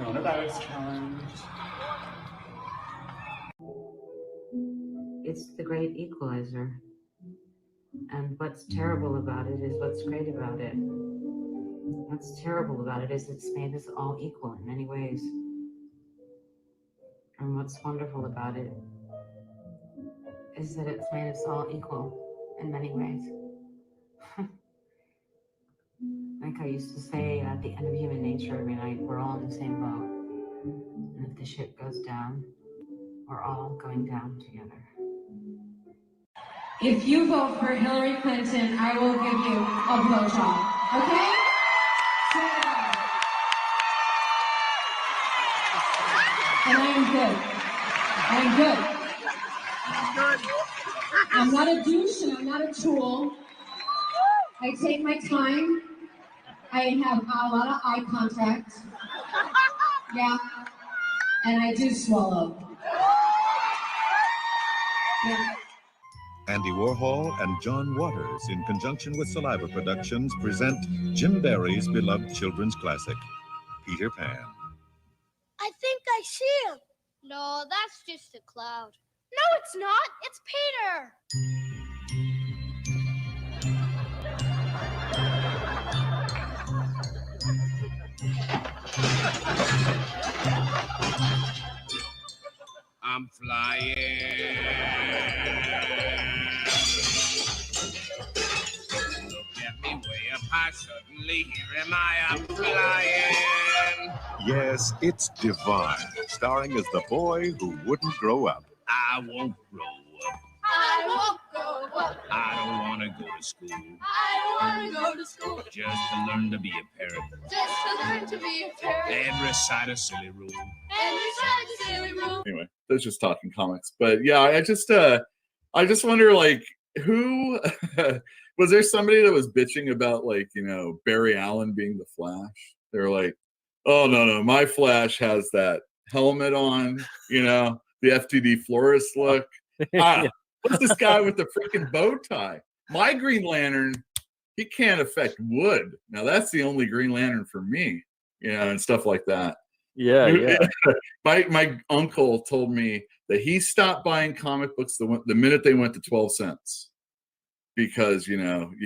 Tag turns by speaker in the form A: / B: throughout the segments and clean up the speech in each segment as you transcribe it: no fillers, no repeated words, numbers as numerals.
A: Coronavirus challenge.
B: It's the great equalizer. And what's terrible about it is what's great about it. What's terrible about it is it's made us all equal in many ways. And what's wonderful about it is that it's made us all equal in many ways. Like I used to say at the end of human nature, we're all in the same boat. And if the ship goes down, we're all going down together.
C: If you vote for Hillary Clinton, I will give you a blowjob. Okay? And I am good. I'm not a douche and I'm not a tool. I take my time. I have a lot of eye contact. Yeah. And I do swallow. Yeah.
D: Andy Warhol and John Waters, in conjunction with Saliva Productions, present Jim Barrie's beloved children's classic, Peter Pan.
E: I think I see him. No, that's just a cloud. No, it's not. It's Peter.
F: I'm flying. Look at me way up high, suddenly here am I, I'm flying.
D: Yes, it's Divine, starring as the boy who wouldn't grow up.
F: I won't grow up.
E: I won't grow up.
F: I don't want to go to school.
E: I don't want to go to school.
F: Just to learn to be a parrot.
E: Just to learn to be a parrot.
F: And recite a silly rule.
E: And recite a silly rule.
A: Anyway, that's just talking comics. But yeah, I just wonder, like, who was there somebody that was bitching about, like, Barry Allen being the Flash? They're like, oh no, my Flash has that helmet on, the FTD florist look. What's this guy with the freaking bow tie? My Green Lantern, he can't affect wood. Now that's the only Green Lantern for me, and stuff like that.
G: Yeah.
A: My uncle told me that he stopped buying comic books the minute they went to 12 cents, because you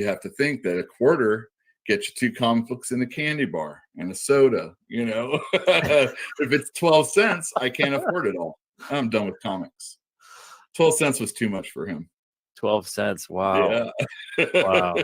A: have to think that a quarter gets you 2 comic books in a candy bar and a soda. If it's 12 cents, I can't afford it all. I'm done with comics. 12 cents was too much for him.
G: 12 cents. Wow.
A: Yeah.
G: Wow.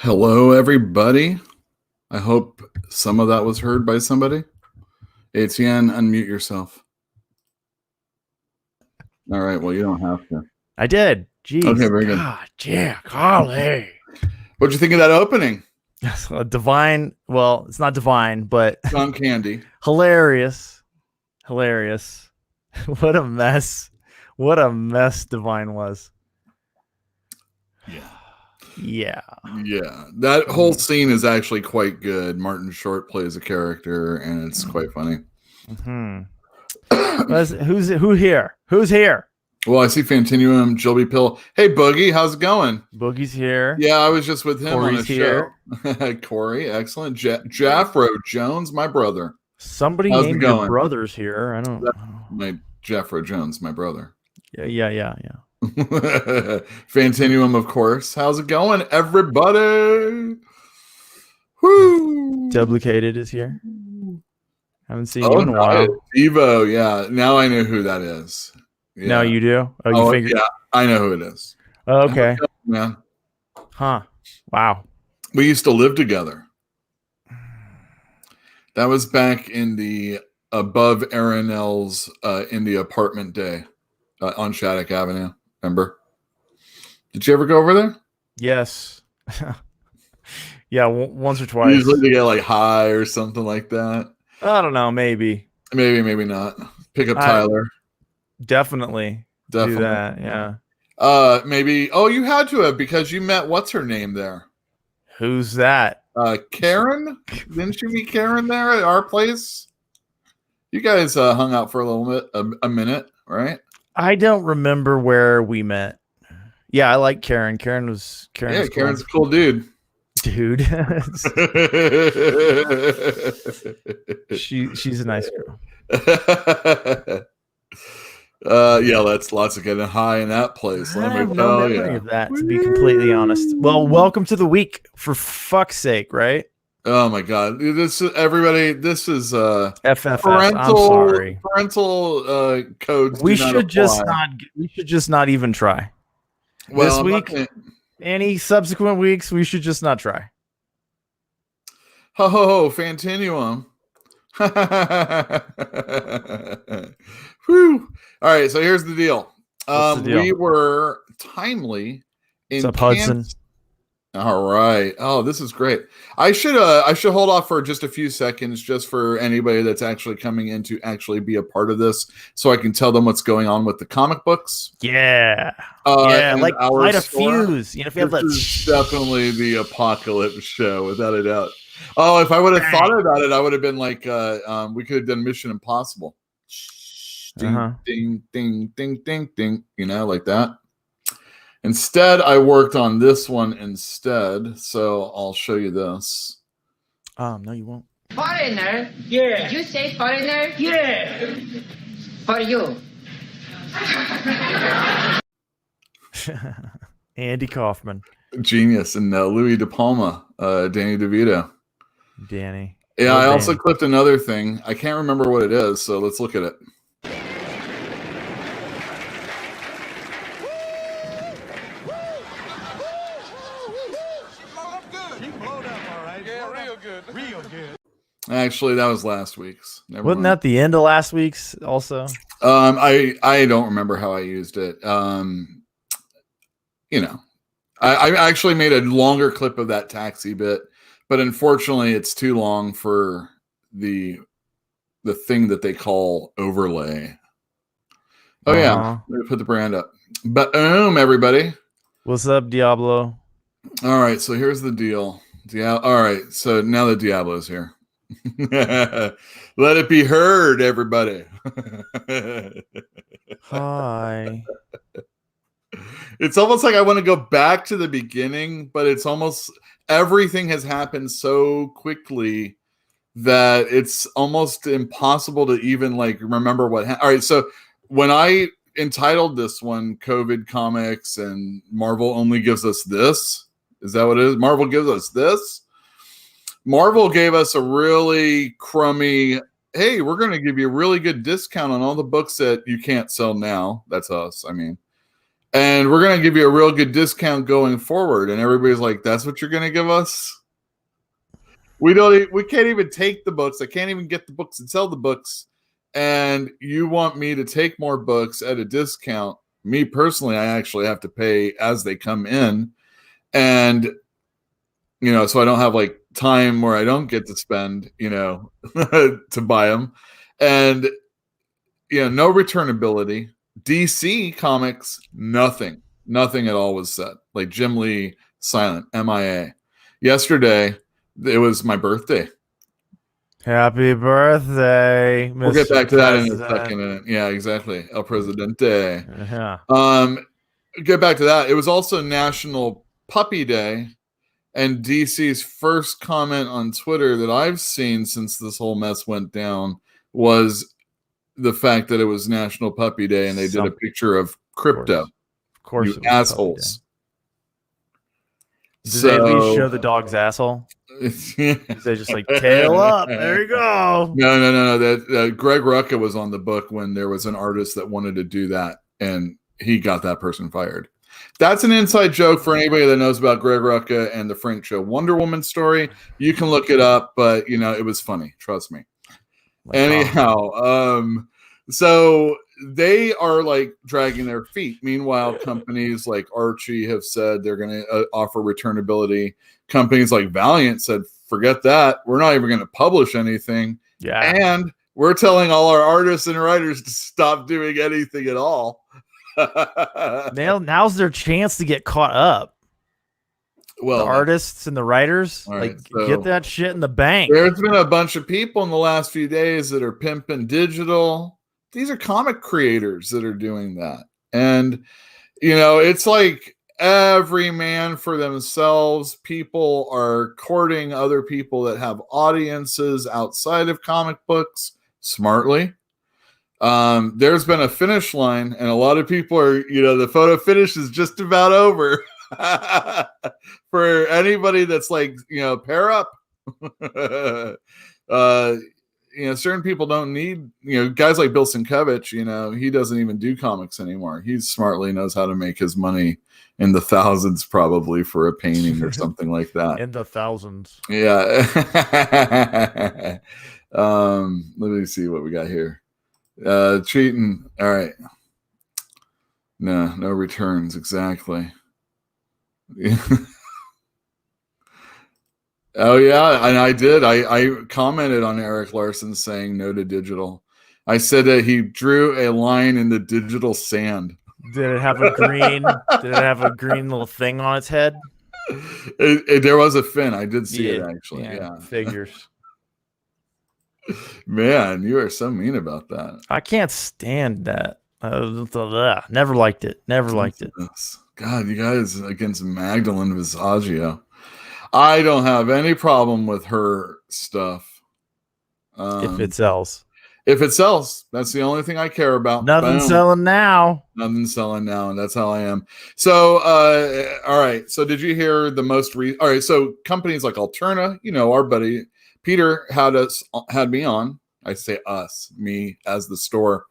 A: Hello, everybody. I hope some of that was heard by somebody. Etienne, unmute yourself. All right. Well, you don't have to.
G: I did. Jeez.
A: Okay, very good.
G: God, yeah, golly.
A: What'd you think of that opening?
G: Divine. Well, it's not divine, but
A: John Candy.
G: Hilarious. What a mess. What a mess Divine was. Yeah.
A: That whole scene is actually quite good. Martin Short plays a character, and it's quite funny.
G: Who's here? Who's here?
A: Well, I see Fantinuum, Jilby Pill. Hey, Boogie, how's it going?
G: Boogie's here.
A: Yeah, I was just with him
G: Corey's
A: on a show. Corey, excellent. Jaffro Jones, my brother.
G: Somebody
A: How's
G: named your brothers here. I don't know.
A: My Jaffro Jones, my brother.
G: Yeah.
A: Fantinuum, of course. How's it going, everybody? Woo!
G: Duplicated is here. Haven't seen you in a while.
A: Evo, yeah. Now I know who that is. Yeah.
G: Now you do? Oh, you figured?
A: Yeah, I know who it is.
G: Oh, okay.
A: Man.
G: Huh. Wow.
A: We used to live together. That was back in the above Aaron L's in the apartment day on Shattuck Avenue. Remember? Did you ever go over there?
G: Yes. Yeah, once or twice.
A: Usually they get like high or something like that.
G: I don't know, maybe.
A: Maybe not. Pick up Tyler.
G: Definitely do that, yeah.
A: Maybe. Oh, you had to have because you met what's her name there?
G: Who's that?
A: Karen? Didn't you meet Karen there at our place? You guys hung out for a little bit, a minute, right?
G: I don't remember where we met. Yeah, I like Karen. Karen's
A: Cool.
G: Karen's
A: a cool dude.
G: Dude. She's a nice girl.
A: Yeah, that's lots of getting high in that place.
G: I have no memory of that, to be completely honest. Well, welcome to the week, for fuck's sake, right?
A: Oh my god, this is everybody. This is
G: FFF.
A: parental.
G: I'm sorry.
A: Parental codes.
G: We should just not. We should just not even try.
A: Well,
G: this week, any subsequent weeks, we should just not try.
A: Ho ho ho! Fantinuum. Whew. All right, so here's the deal.
G: What's the deal?
A: We were timely in
G: What's up, Hudson?
A: All right. Oh, this is great. I should hold off for just a few seconds, just for anybody that's actually coming in to actually be a part of this, so I can tell them what's going on with the comic books.
G: Yeah. Like light a fuse. You know, if you have that.
A: This is definitely the apocalypse show, without a doubt. Oh, if I would have thought about it, I would have been like, we could have done Mission Impossible. Ding, ding, ding, ding, ding, ding. You know, like that. Instead, I worked on this one instead, so I'll show you this.
G: No, you won't.
H: Foreigner? Yeah. Did you say foreigner? Yeah. For you.
G: Andy Kaufman.
A: Genius. And Louis De Palma, Danny DeVito.
G: Danny.
A: Yeah, I also clipped another thing. I can't remember what it is, so let's look at it. Actually, that was last week's.
G: Wasn't that the end of last week's also?
A: I don't remember how I used it. You know, I actually made a longer clip of that taxi bit, but unfortunately it's too long for the thing that they call overlay. Oh yeah, let me put the brand up. Boom, everybody.
G: What's up, Diablo?
A: All right, so here's the deal. All right, so now that Diablo's here. Let it be heard, everybody.
G: Hi.
A: It's almost like I want to go back to the beginning, but it's almost everything has happened so quickly that it's almost impossible to even like remember what happened. All right, so when I entitled this one COVID Comics and Marvel only gives us this, is that what it is? Marvel gives us this? Marvel gave us a really crummy, hey, we're going to give you a really good discount on all the books that you can't sell now. That's us, I mean. And we're going to give you a real good discount going forward. And everybody's like, that's what you're going to give us? We can't even take the books. I can't even get the books and sell the books. And you want me to take more books at a discount. Me personally, I actually have to pay as they come in. And, you know, so I don't have like time where I don't get to spend, you know, to buy them. And, you know, no returnability. DC Comics, nothing at all was said. Like Jim Lee, silent, MIA. Yesterday, it was my birthday.
G: Happy birthday, Mr.
A: We'll get back to that in a
G: President.
A: second. Yeah, exactly. El Presidente.
G: Yeah.
A: Get back to that. It was also National Puppy Day. And DC's first comment on Twitter that I've seen since this whole mess went down was the fact that it was National Puppy Day and they did a picture of Crypto.
G: Of course.
A: You assholes.
G: Did they at least show the dog's asshole? They just like tail up. There you go.
A: No. That Greg Rucka was on the book when there was an artist that wanted to do that, and he got that person fired. That's an inside joke for anybody that knows about Greg Rucka and the Frank Cho Wonder Woman story. You can look it up, but you know it was funny. Trust me. Anyhow, so they are like dragging their feet. Meanwhile, companies like Archie have said they're going to offer returnability. Companies like Valiant said, forget that. We're not even going to publish anything.
G: Yeah.
A: And we're telling all our artists and writers to stop doing anything at all.
G: Now's their chance to get caught up.
A: Well,
G: the artists and the writers,
A: right,
G: like,
A: so
G: get that shit in the bank.
A: There's been a bunch of people in the last few days that are pimping digital. These are comic creators that are doing that. And, you know, it's like every man for themselves. People are courting other people that have audiences outside of comic books smartly. There's been a finish line, and a lot of people are, you know, the photo finish is just about over. For anybody that's like, you know, pair up. You know, certain people don't need, you know, guys like Bill Sienkiewicz, you know, he doesn't even do comics anymore. He smartly knows how to make his money in the thousands, probably, for a painting or something like that.
G: In the thousands.
A: Yeah. Let me see what we got here. Cheating. All right. No returns. Exactly. Oh yeah, and I did. I commented on Eric Larson saying no to digital. I said that he drew a line in the digital sand.
G: Did it have a green? Did it have a green little thing on its head?
A: There was a fin. I did see it actually. Yeah.
G: Figures.
A: Man, you are so mean about that.
G: I can't stand that. Never liked it. Never liked it.
A: God, you guys against Magdalene Visaggio. I don't have any problem with her stuff.
G: If it sells.
A: If it sells, that's the only thing I care about.
G: Nothing selling now.
A: Nothing selling now, and that's how I am. So, all right. So, did you hear the most? All right. So, companies like Alterna, you know, our buddy Peter had me on. I say us, me as the store,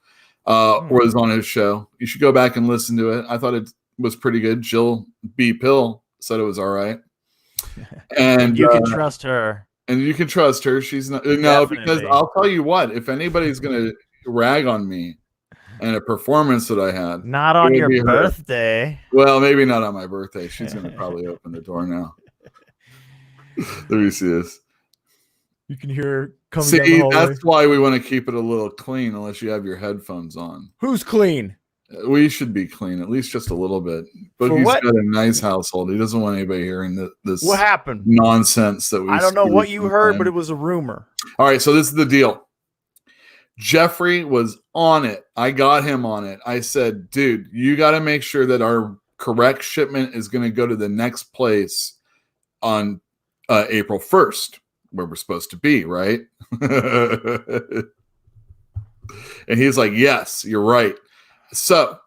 A: was on his show. You should go back and listen to it. I thought it was pretty good. Jill B. Pill said it was all right. And
G: you can trust her.
A: And you can trust her. She's not. No, because I'll tell you what. If anybody's going to rag on me and a performance that I had,
G: not on your birthday.
A: Well, maybe not on my birthday. She's going to probably open the door now. Let me see this.
G: You can hear her coming
A: See,
G: down the hallway.
A: That's why we want to keep it a little clean, unless you have your headphones on.
G: Who's clean?
A: We should be clean, at least just a little bit. But
G: For
A: he's
G: what?
A: got a nice household. He doesn't want anybody hearing this.
G: What happened?
A: Nonsense that we.
G: I don't know what you heard, but it was a rumor.
A: All right, so this is the deal. Jeffrey was on it. I got him on it. I said, dude, you got to make sure that our correct shipment is going to go to the next place on April 1st, where we're supposed to be, right? And he's like, yes, you're right. So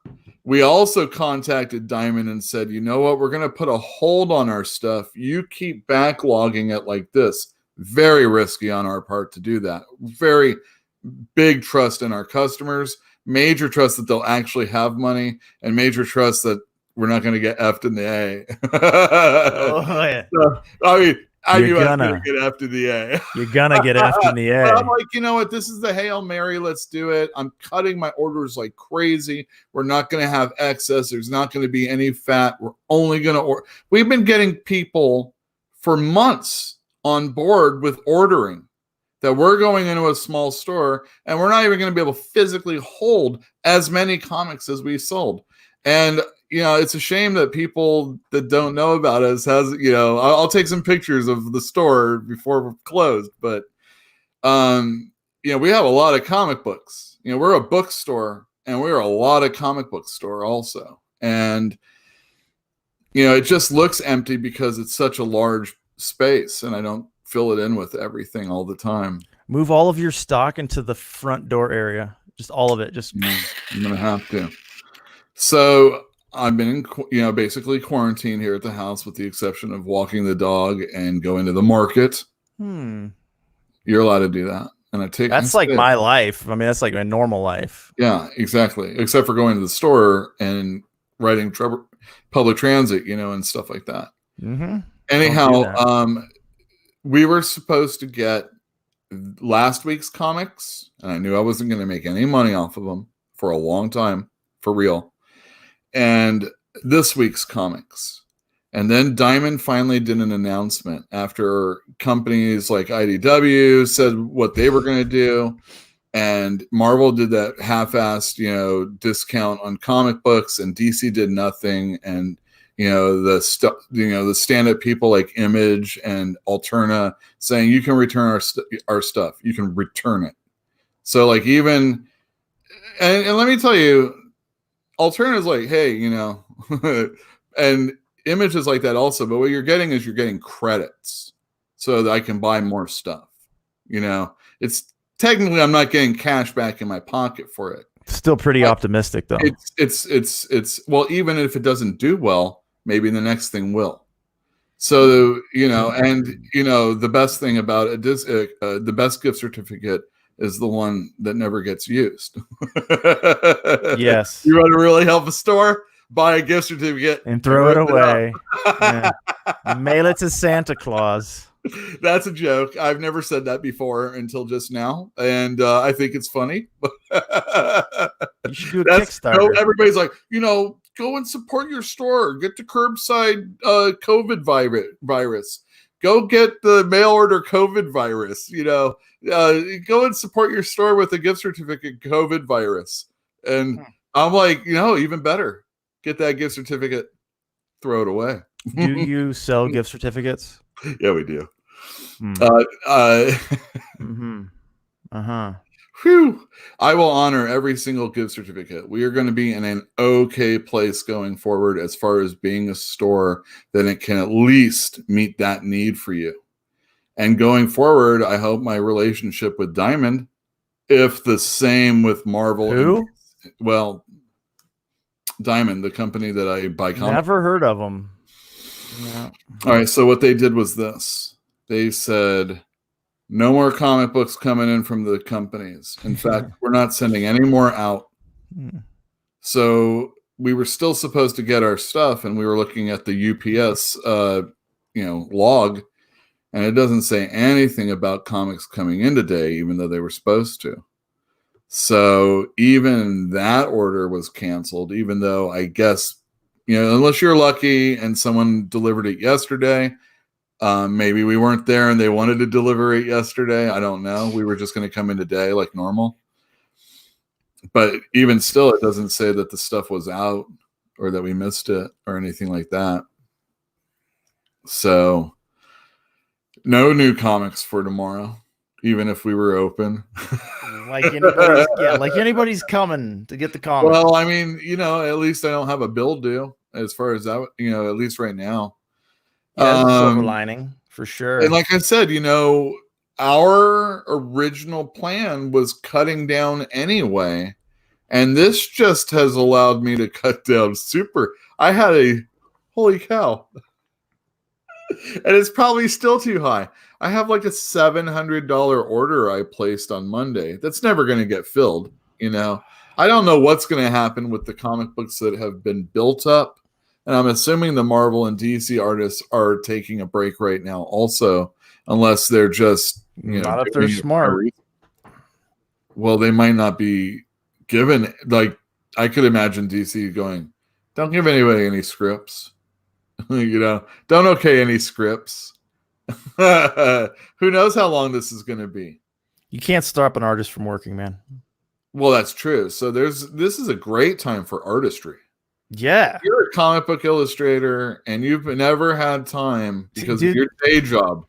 A: we also contacted Diamond and said, you know what? We're going to put a hold on our stuff. You keep backlogging it like this. Very risky on our part to do that. Very big trust in our customers. Major trust that they'll actually have money, and major trust that we're not going to get effed in the A.
G: Oh, yeah.
A: So, I mean, I
G: You're
A: knew I was
G: gonna.
A: going to get effed in the A.
G: You're gonna get effed in the A.
A: But I'm like, you know what? This is the Hail Mary. Let's do it. I'm cutting my orders like crazy. We're not going to have excess. There's not going to be any fat. We're only going to order. We've been getting people for months on board with ordering that we're going into a small store and we're not even going to be able to physically hold as many comics as we sold. And you know, it's a shame that people that don't know about us has, you know, I'll take some pictures of the store before we're closed, but, you know, we have a lot of comic books. You know, we're a bookstore and we're a lot of comic book store also. And, you know, it just looks empty because it's such a large space and I don't fill it in with everything all the time.
G: Move all of your stock into the front door area. Just all of it. Just
A: I'm going to have to. So I've been in, you know, basically quarantine here at the house with the exception of walking the dog and going to the market. You're allowed to do that. And I take
G: that's like my life. I mean, that's like my normal life.
A: Yeah, exactly. Except for going to the store and riding public transit, you know, and stuff like that.
G: Mm-hmm.
A: Anyhow, we were supposed to get last week's comics, and I knew I wasn't going to make any money off of them for a long time, for real. And this week's comics. And then Diamond finally did an announcement after companies like IDW said what they were going to do. And Marvel did that half-assed, discount on comic books, and DC did nothing. And the stand-up people like Image and Alterna saying you can return our stuff. You can return it. So like even, and let me tell you, Alterna is like, hey, and Image is like that also. But what you're getting is you're getting credits so that I can buy more stuff. It's technically I'm not getting cash back in my pocket for it.
G: Still pretty optimistic though.
A: It's well, even if it doesn't do well, maybe the next thing will. So the best thing about it is the best gift certificate is the one that never gets used.
G: Yes.
A: You want to really help a store? Buy a gift certificate
G: and throw it away. Yeah. Mail it to Santa Claus.
A: That's a joke. I've never said that before until just now, and I think it's funny.
G: You should do a Kickstarter.
A: Everybody's like, go and support your store. Get the curbside COVID virus. Go get the mail order COVID virus. Go and support your store with a gift certificate COVID virus. And I'm like, even better. Get that gift certificate. Throw it away.
G: Do you sell gift certificates?
A: Yeah, we do. Whew. I will honor every single gift certificate. We are going to be in an okay place going forward as far as being a store that it can at least meet that need for you. And going forward, I hope my relationship with Diamond, if the same with Marvel.
G: Who?
A: Diamond, the company that I buy comics.
G: Never heard of them.
A: Yeah. All right, so what they did was this. They said, no more comic books coming in from the companies. In fact, we're not sending any more out. So we were still supposed to get our stuff, and we were looking at the UPS, log, and it doesn't say anything about comics coming in today, even though they were supposed to. So even that order was canceled, even though I guess, unless you're lucky and someone delivered it yesterday, maybe we weren't there and they wanted to deliver it yesterday. I don't know. We were just going to come in today like normal. But even still, it doesn't say that the stuff was out or that we missed it or anything like that. So no new comics for tomorrow, even if we were open.
G: Like anybody's coming to get the comics.
A: Well, I mean, at least I don't have a bill due as far as that, at least right now.
G: Yeah, that's a silver lining for sure.
A: And like I said, our original plan was cutting down anyway. And this just has allowed me to cut down super. I had holy cow. And it's probably still too high. I have like a $700 order I placed on Monday. That's never going to get filled. I don't know what's going to happen with the comic books that have been built up. And I'm assuming the Marvel and DC artists are taking a break right now also, unless they're just,
G: not if they're smart.
A: Well, they might not be given, like, I could imagine DC going, don't give anybody any scripts. Don't okay any scripts. Who knows how long this is going to be?
G: You can't stop an artist from working, man.
A: Well, that's true. So this is a great time for artistry.
G: Yeah.
A: If you're a comic book illustrator and you've never had time because of your day job.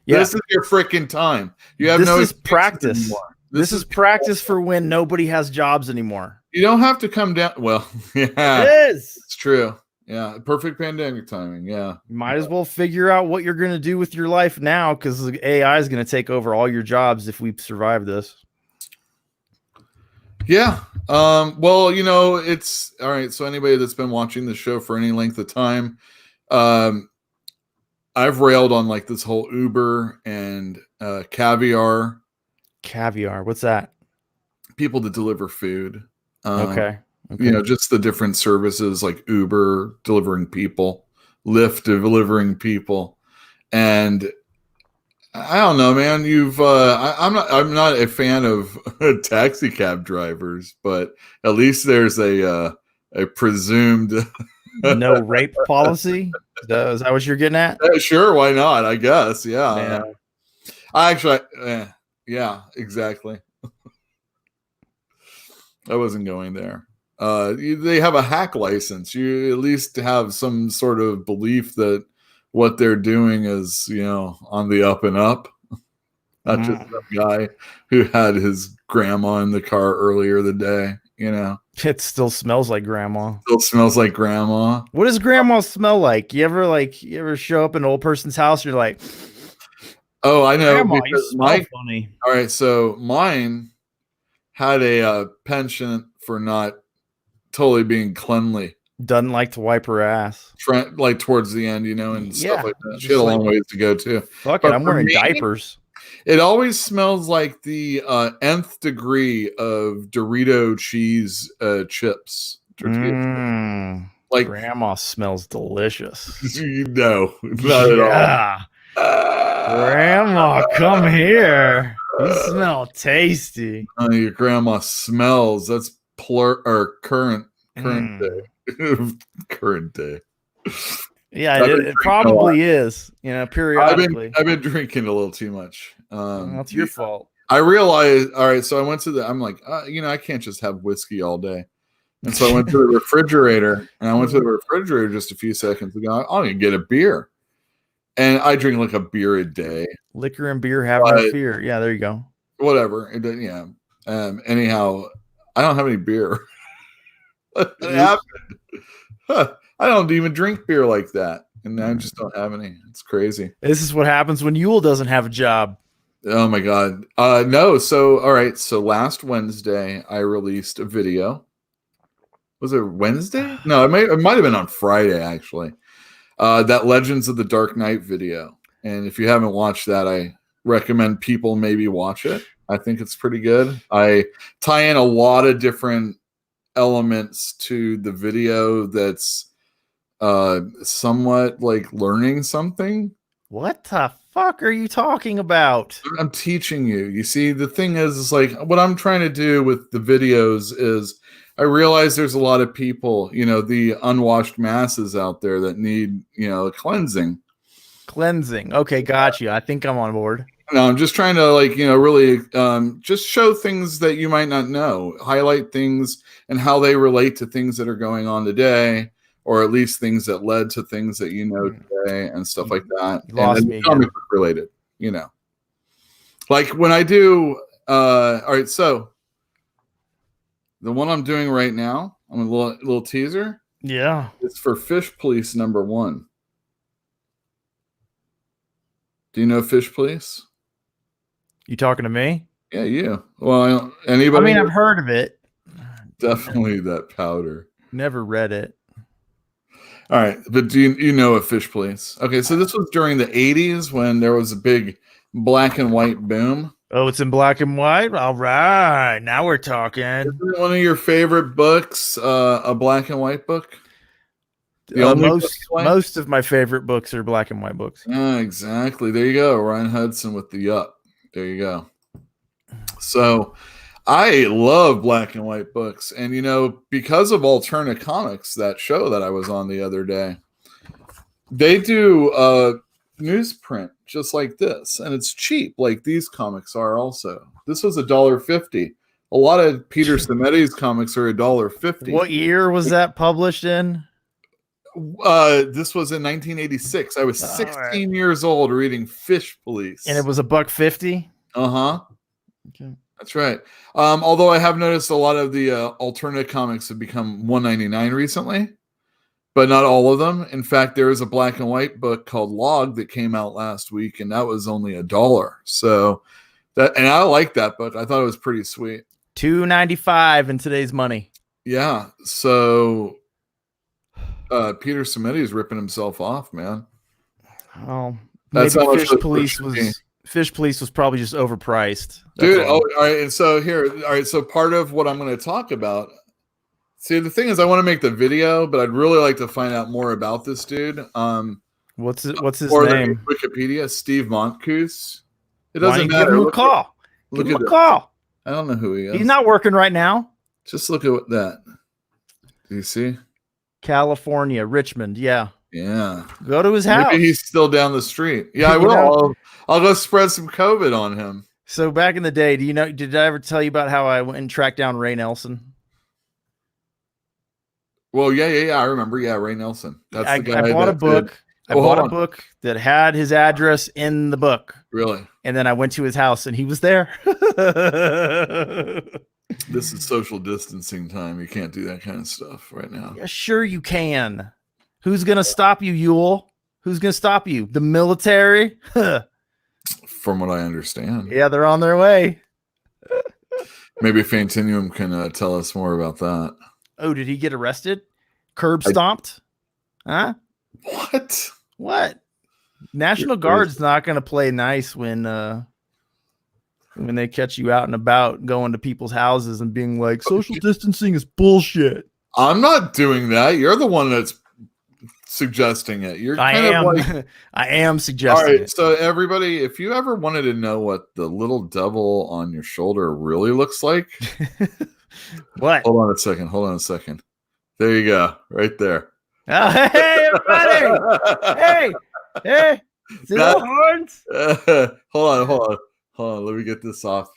A: Yeah. This is your freaking time. You have
G: this is practice. Anymore. This is practice for when nobody has jobs anymore.
A: You don't have to come down. Well, yeah.
G: It is.
A: It's true. Yeah, perfect pandemic timing. Yeah.
G: Might as well figure out what you're going to do with your life now, because AI is going to take over all your jobs if we survive this.
A: Yeah. Well, it's all right. So anybody that's been watching the show for any length of time, I've railed on like this whole Uber and Caviar.
G: Caviar. What's that?
A: People that deliver food.
G: Okay.
A: Just the different services like Uber delivering people, Lyft delivering people. And I don't know, man. I'm not a fan of taxi cab drivers, but at least there's a presumed.
G: No rape policy. Is that what you're getting at?
A: Sure, why not? I guess, yeah.
G: Yeah.
A: I actually, yeah, exactly. I wasn't going there. They have a hack license. You at least have some sort of belief that what they're doing is, on the up and up. Not just some guy who had his grandma in the car earlier the day,
G: It still smells like grandma.
A: Still smells like grandma.
G: What does grandma smell like? You ever show up in an old person's house? You're like,
A: oh, I know.
G: Grandma, you
A: Because
G: smell funny.
A: all right, so mine had a penchant for not totally being cleanly.
G: Doesn't like to wipe her ass.
A: Like towards the end, and
G: Yeah,
A: stuff like that. She
G: just
A: had a long
G: like-
A: ways to go too.
G: Fuck
A: But
G: it, I'm
A: for
G: wearing
A: me,
G: diapers.
A: It always smells like the nth degree of Dorito cheese chips. Tortilla chips. Like
G: Grandma smells delicious.
A: no, not at all.
G: Grandma, come here. You smell tasty.
A: Your grandma smells. That's current day. Current day.
G: Yeah,
A: I've been
G: it
A: drinking a
G: probably is. Periodically.
A: I've been drinking a little too much.
G: That's your fault.
A: I realized. All right, so I went to I'm like, I can't just have whiskey all day, and so I went to the refrigerator, and I went to the refrigerator just a few seconds ago. I'm gonna get a beer, and I drink like a beer a day.
G: Liquor and beer have no fear. Yeah, there you go.
A: Whatever. Yeah. Anyhow, I don't have any beer. What happened? Huh. I don't even drink beer like that, and I just don't have any. It's crazy.
G: This is what happens when Yule doesn't have a job.
A: Oh my god. No. So all right. So last Wednesday, I released a video. Was it Wednesday? No, it might have been on Friday actually. That Legends of the Dark Knight video, and if you haven't watched that, I recommend people maybe watch it. I think it's pretty good. I tie in a lot of different elements to the video that's somewhat like learning something.
G: What the fuck are you talking about?
A: I'm teaching you. You see, the thing is like what I'm trying to do with the videos is I realize there's a lot of people, the unwashed masses out there that need, cleansing.
G: Cleansing. Okay, got you. I think I'm on board.
A: No, I'm just trying to really just show things that you might not know, highlight things and how they relate to things that are going on today, or at least things that led to things that today and stuff like that.
G: You lost me
A: comic book related, Like when I do all right, so the one I'm doing right now, I'm a little teaser.
G: Yeah.
A: It's for Fish Police #1. Do you know Fish Police?
G: You talking to me?
A: Yeah, you. Well, anybody?
G: I mean, I've heard of it.
A: Definitely that powder.
G: Never read it.
A: All right, but do you know of Fish Police? Okay, so this was during the 80s when there was a big black and white boom.
G: Oh, it's in black and white? All right, now we're talking.
A: Isn't one of your favorite books a black and white book? The only book you like?
G: Most of my favorite books are black and white books.
A: Yeah, exactly. There you go. Ryan Hudson with the Yup. There you go. So I love black and white books. And, because of Alterna Comics, that show that I was on the other day, they do newsprint just like this. And it's cheap, like these comics are also. This was $1.50. A lot of Peter Simeti's comics are $1.50.
G: What year was that published in?
A: This was in 1986. I was 16 years old reading Fish Police.
G: And it was $1.50?
A: Uh-huh.
G: Okay.
A: That's right. Although I have noticed a lot of the alternate comics have become $1.99 recently, but not all of them. In fact, there is a black and white book called Log that came out last week, and that was only $1. So and I like that book. I thought it was pretty sweet.
G: $2.95 in today's money.
A: Yeah. So Peter Simeti is ripping himself off, man.
G: Oh,
A: That's
G: maybe
A: how much
G: Fish
A: the
G: Police
A: push would be.
G: Fish Police was probably just overpriced. That's
A: Dude,
G: all.
A: all right. And so so part of what I'm going to talk about. See, the thing is, I want to make the video, but I'd really like to find out more about this dude.
G: What What's his
A: or
G: name?
A: the Wikipedia, Steve Montcouth. It
G: Why don't
A: doesn't
G: you give
A: matter.
G: him a
A: Look,
G: call?
A: look
G: Give him
A: at
G: a
A: that.
G: call.
A: I don't know who he is.
G: He's not working right now.
A: Just look at that. Do you see?
G: California, Richmond. Yeah.
A: Yeah.
G: Go to his house.
A: Maybe he's still down the street. Yeah, I
G: You
A: will.
G: know-
A: I'll go spread some COVID on him.
G: So back in the day, did I ever tell you about how I went and tracked down Ray Nelson?
A: Well, yeah. I remember. Yeah, Ray Nelson. That's
G: I
A: the guy.
G: bought a
A: that
G: book.
A: did-
G: I
A: Oh,
G: bought a
A: hold on.
G: book that had his address in the book.
A: Really?
G: And then I went to his house and he was there.
A: This is social distancing time. You can't do that kind of stuff right now.
G: Yeah, sure you can. Who's going to stop you, Yule? Who's going to stop you? The military?
A: From what I understand.
G: Yeah, they're on their way.
A: Maybe Fantinuum can tell us more about that.
G: Oh, did he get arrested? Curb stomped? Huh?
A: What?
G: National Guard's not going to play nice when they catch you out and about going to people's houses and being like, social distancing is bullshit.
A: I'm not doing that. You're the one that's suggesting it. You're
G: I
A: kind
G: am.
A: of like,
G: I am
A: all
G: suggesting
A: right.
G: it.
A: So everybody, if you ever wanted to know what the little devil on your shoulder really looks like,
G: What?
A: hold on a second. There you go, right there.
G: Oh, hey, everybody! Hey! See
A: That-
G: the horns?
A: Hold on. Let me get this off.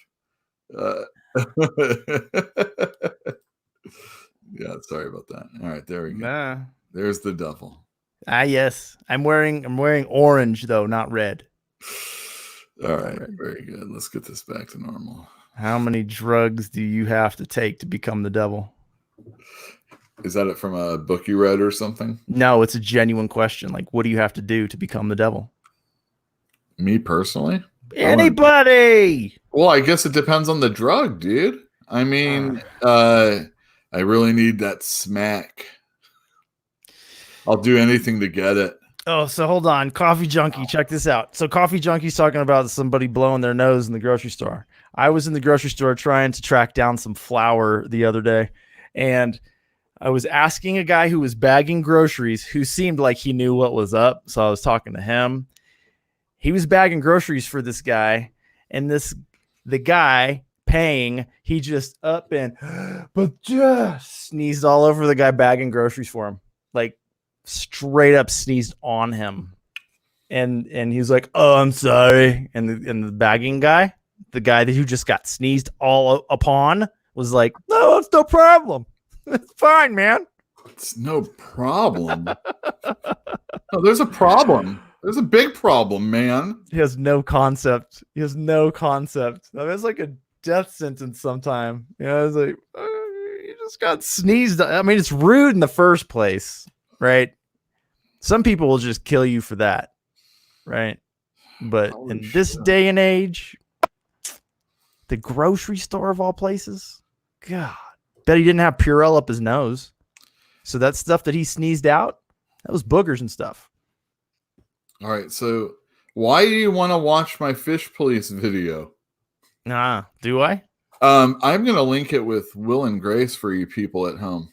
A: Yeah, sorry about that. All right, there we go.
G: Nah.
A: There's the devil.
G: Yes. I'm wearing orange though, not red.
A: All right, very good. Let's get this back to normal.
G: How many drugs do you have to take to become the devil?
A: Is that it from a book you read or something?
G: No, it's a genuine question. Like, what do you have to do to become the devil?
A: Me personally?
G: Anybody.
A: Well, I guess it depends on the drug, dude. I mean, I really need that smack. I'll do anything to get it.
G: Oh, so hold on. Coffee Junkie, check this out. So Coffee Junkie's talking about somebody blowing their nose in the grocery store. I was in the grocery store trying to track down some flour the other day, and I was asking a guy who was bagging groceries who seemed like he knew what was up. So I was talking to him. He was bagging groceries for this guy, and the guy paying, he just up and but just sneezed all over the guy bagging groceries for him. Like straight up sneezed on him. And he was like, "Oh, I'm sorry." And the bagging guy, the guy who just got sneezed all upon, was like, "No, it's no problem. It's fine, man.
A: It's no problem." No, there's a problem. There's a big problem, man.
G: He has no concept. I mean, it's like a death sentence sometime. You know, it's like, you just got sneezed. I mean, it's rude in the first place, right? Some people will just kill you for that, right? But
A: Holy
G: in this
A: shit.
G: day and age, the grocery store of all places, God, bet he didn't have Purell up his nose. So that stuff that he sneezed out, that was boogers and stuff.
A: All right, so why do you want to watch my fish police video?
G: Nah, do I?
A: I'm going to link it with Will and Grace for you people at home.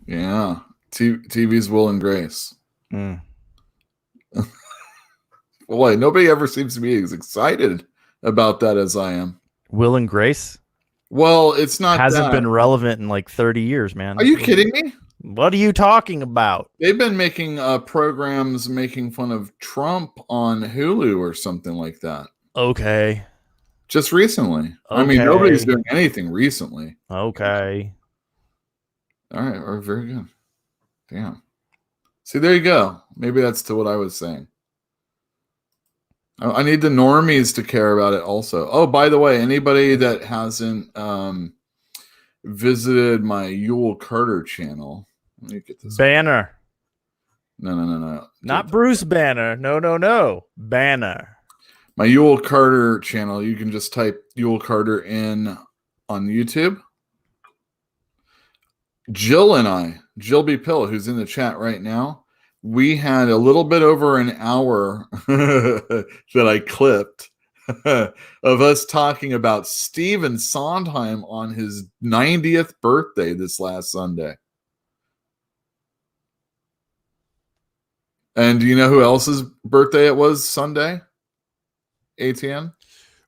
A: Yeah, TV's Will and Grace.
G: Mm.
A: Boy, nobody ever seems to be as excited about that as I am.
G: Will and Grace
A: Well, it's not
G: hasn't
A: that.
G: been relevant in like 30 years, man.
A: Are you kidding me?
G: What are you talking about?
A: They've been making programs making fun of Trump on Hulu or something like that.
G: Okay.
A: Just recently. I mean,
G: Okay.
A: nobody's doing anything recently.
G: Okay.
A: All right. Or very good. Damn. See, there you go. Maybe that's to what I was saying. I need the normies to care about it also. Oh, by the way, anybody that hasn't visited my Yule Carter channel, let me get this.
G: Banner.
A: No.
G: Not Bruce Banner. No. Banner.
A: My Yule Carter channel, you can just type Yule Carter in on YouTube. Jill B. Pill, who's in the chat right now, we had a little bit over an hour that I clipped of us talking about Stephen Sondheim on his 90th birthday this last Sunday. And do you know who else's birthday it was Sunday? ATN?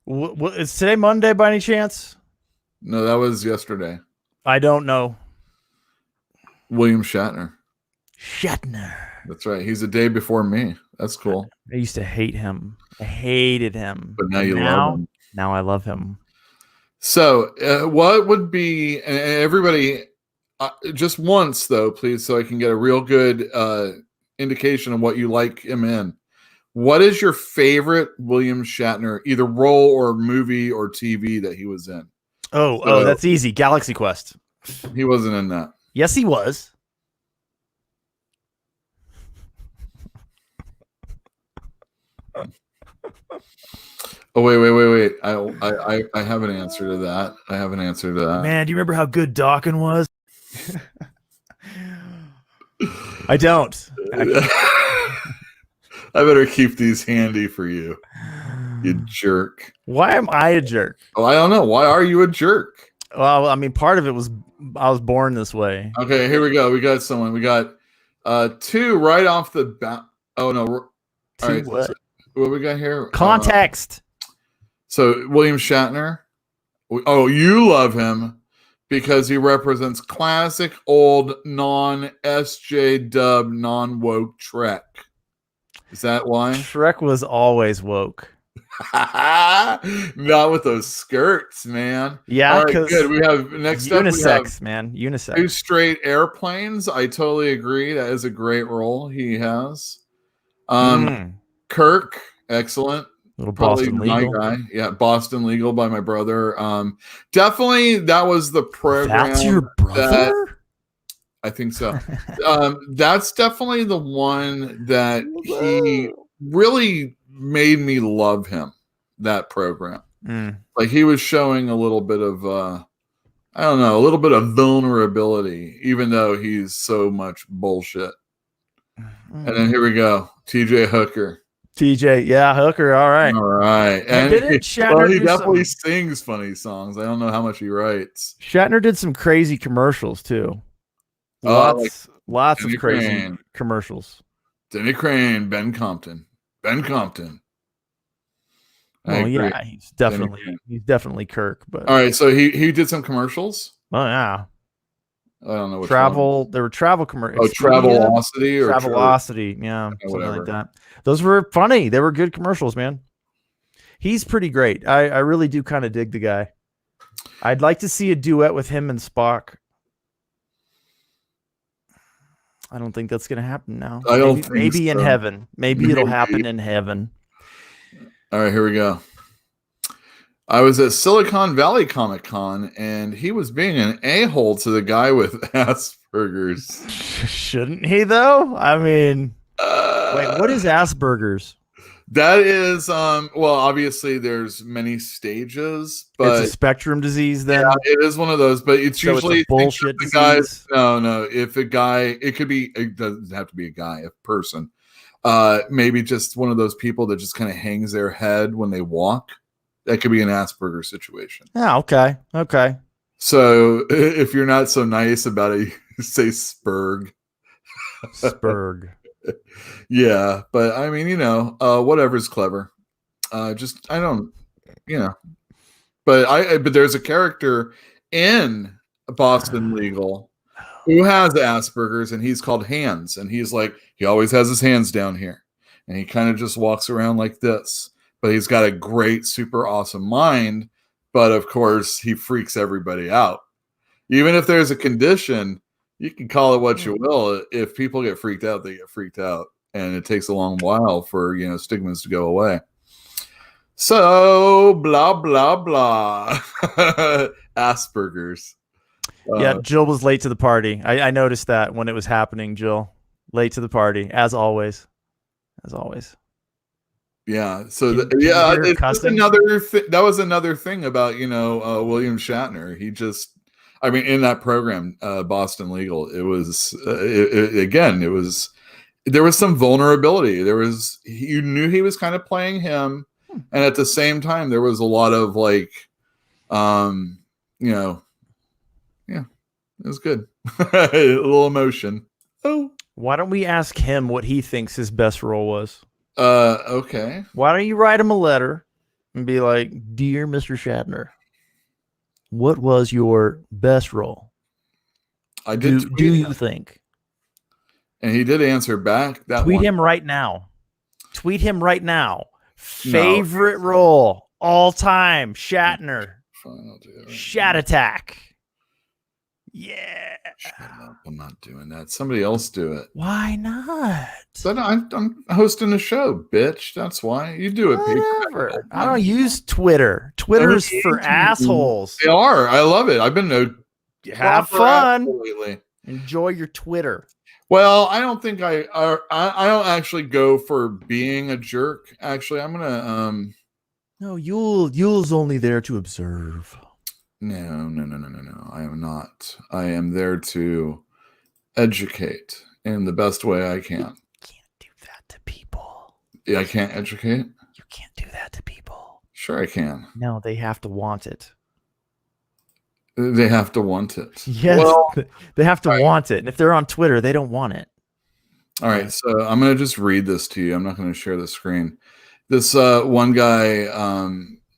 G: Is today Monday by any chance?
A: No, that was yesterday.
G: I don't know.
A: William Shatner.
G: Shatner.
A: That's right. He's a day before me. That's cool.
G: I used to hate him. I hated him.
A: But now you love him.
G: Now I love him.
A: So, what would be, and everybody, just once though, please, so I can get a real good indication of what you like him in. What is your favorite William Shatner, either role or movie or TV that he was in?
G: Oh, that's easy. Galaxy Quest.
A: He wasn't in that.
G: Yes, he was.
A: Oh, wait. I have an answer to that.
G: Man, do you remember how good Dawkins was? I don't.
A: I better keep these handy for you, you jerk.
G: Why am I a jerk?
A: Oh, I don't know. Why are you a jerk?
G: Well, I mean, part of it was I was born this way.
A: Okay, here we go. We got someone. We got two right off the bat. Oh, no. All right.
G: What?
A: So what we got here?
G: Context.
A: So William Shatner. Oh, you love him because he represents classic old non-SJ dub non-woke Trek. Is that why?
G: Shrek was always woke.
A: Not with those skirts, man.
G: Yeah,
A: all right, good. We have next up.
G: Unisex, man. Unisex.
A: Two straight airplanes. I totally agree. That is a great role he has. Kirk, excellent.
G: Little
A: Probably
G: Boston
A: my
G: Legal.
A: guy. Yeah, Boston Legal by my brother. Definitely that was the program.
G: That's your brother?
A: I think so. That's definitely the one that he really made me love him. That program. Like he was showing a little bit of I don't know, a little bit of vulnerability, even though he's so much bullshit. And then here we go. TJ Hooker.
G: TJ, yeah, Hooker, all right.
A: All right. And
G: didn't Shatner
A: he
G: do
A: definitely
G: some-
A: sings funny songs. I don't know how much he writes.
G: Shatner did some crazy commercials too. Lots of
A: Denny
G: crazy
A: Crane.
G: commercials.
A: Denny Crane, Ben Compton. I
G: Oh
A: agree.
G: yeah, he's definitely Kirk. But
A: All right, so he did some commercials.
G: oh yeah,
A: I don't know what
G: travel. There were travel commercials.
A: Oh, Travelocity or
G: Travelocity, yeah, something
A: whatever.
G: like that. Those were funny. They were good commercials, man. He's pretty great. I really do kind of dig the guy. I'd like to see a duet with him and Spock. I don't think that's gonna happen now.
A: I don't think
G: maybe in
A: so.
G: heaven. Maybe it'll
A: Maybe.
G: happen in heaven.
A: All right, here we go. I was at Silicon Valley Comic Con, and he was being an a-hole to the guy with Asperger's.
G: Shouldn't he though? I mean, wait, what is Asperger's?
A: That is, well, obviously there's many stages, but
G: It's a spectrum disease then.
A: yeah, it is one of those. But it's
G: So it's a
A: usually
G: bullshit
A: the guys.
G: disease?
A: No. If a guy, it could be. It doesn't have to be a guy, a person. Maybe just one of those people that just kind of hangs their head when they walk. That could be an Asperger situation.
G: Yeah, okay.
A: So if you're not so nice about it, you say Spurg.
G: Spurg.
A: Yeah, but I mean, whatever's clever. I don't, but there's a character in Boston Legal who has Asperger's, and he's called Hands, and he's like, he always has his hands down here, and he kind of just walks around like this, but he's got a great, super awesome mind, but of course he freaks everybody out. Even if there's a condition, you can call it what you will. If people get freaked out, they get freaked out. And it takes a long while for, stigmas to go away. So, blah, blah, blah. Asperger's.
G: Yeah, Jill was late to the party. I noticed that when it was happening, Jill. Late to the party, as always.
A: Yeah. So,
G: Did you hear her
A: it's
G: cussing?
A: that was another thing about, William Shatner. He just, in that program, Boston Legal, it was, there was some vulnerability. You knew he was kind of playing him. And at the same time, there was a lot of yeah, it was good. A little emotion. Oh,
G: Why don't we ask him what he thinks his best role was?
A: Okay.
G: Why don't you write him a letter and be like, "Dear Mr. Shatner, what was your best role?
A: I did
G: Do
A: tweet
G: you
A: him,
G: think?"
A: and he did answer back. That
G: Tweet
A: one.
G: him right now. Tweet him right now. Favorite role all time, Shatner.
A: Fine, I'll do it right
G: Shat
A: now.
G: Attack. Yeah.
A: Shut up. I'm not doing that. Somebody else do it.
G: Why not?
A: So I'm hosting a show, bitch. That's why. You do it, Peter.
G: Whatever. I don't use Twitter. Twitter's for assholes.
A: They are. I love it. I've been a
G: Have
A: proper
G: fun.
A: asshole lately.
G: Enjoy your Twitter.
A: Well, I don't think I don't actually go for being a jerk. Actually, I'm gonna
G: No, Yule's only there to observe.
A: no. I am not. I am there to educate in the best way I can.
G: Can't do that to people.
A: Yeah, I can't educate.
G: You can't do that to people.
A: Sure, I can.
G: No, they have to want it.
A: They have to want it.
G: Yes,
A: Well,
G: they have to
A: right.
G: want it. And if they're on Twitter, they don't want it.
A: all right. So I'm gonna just read this to you. I'm not gonna share the screen. This one guy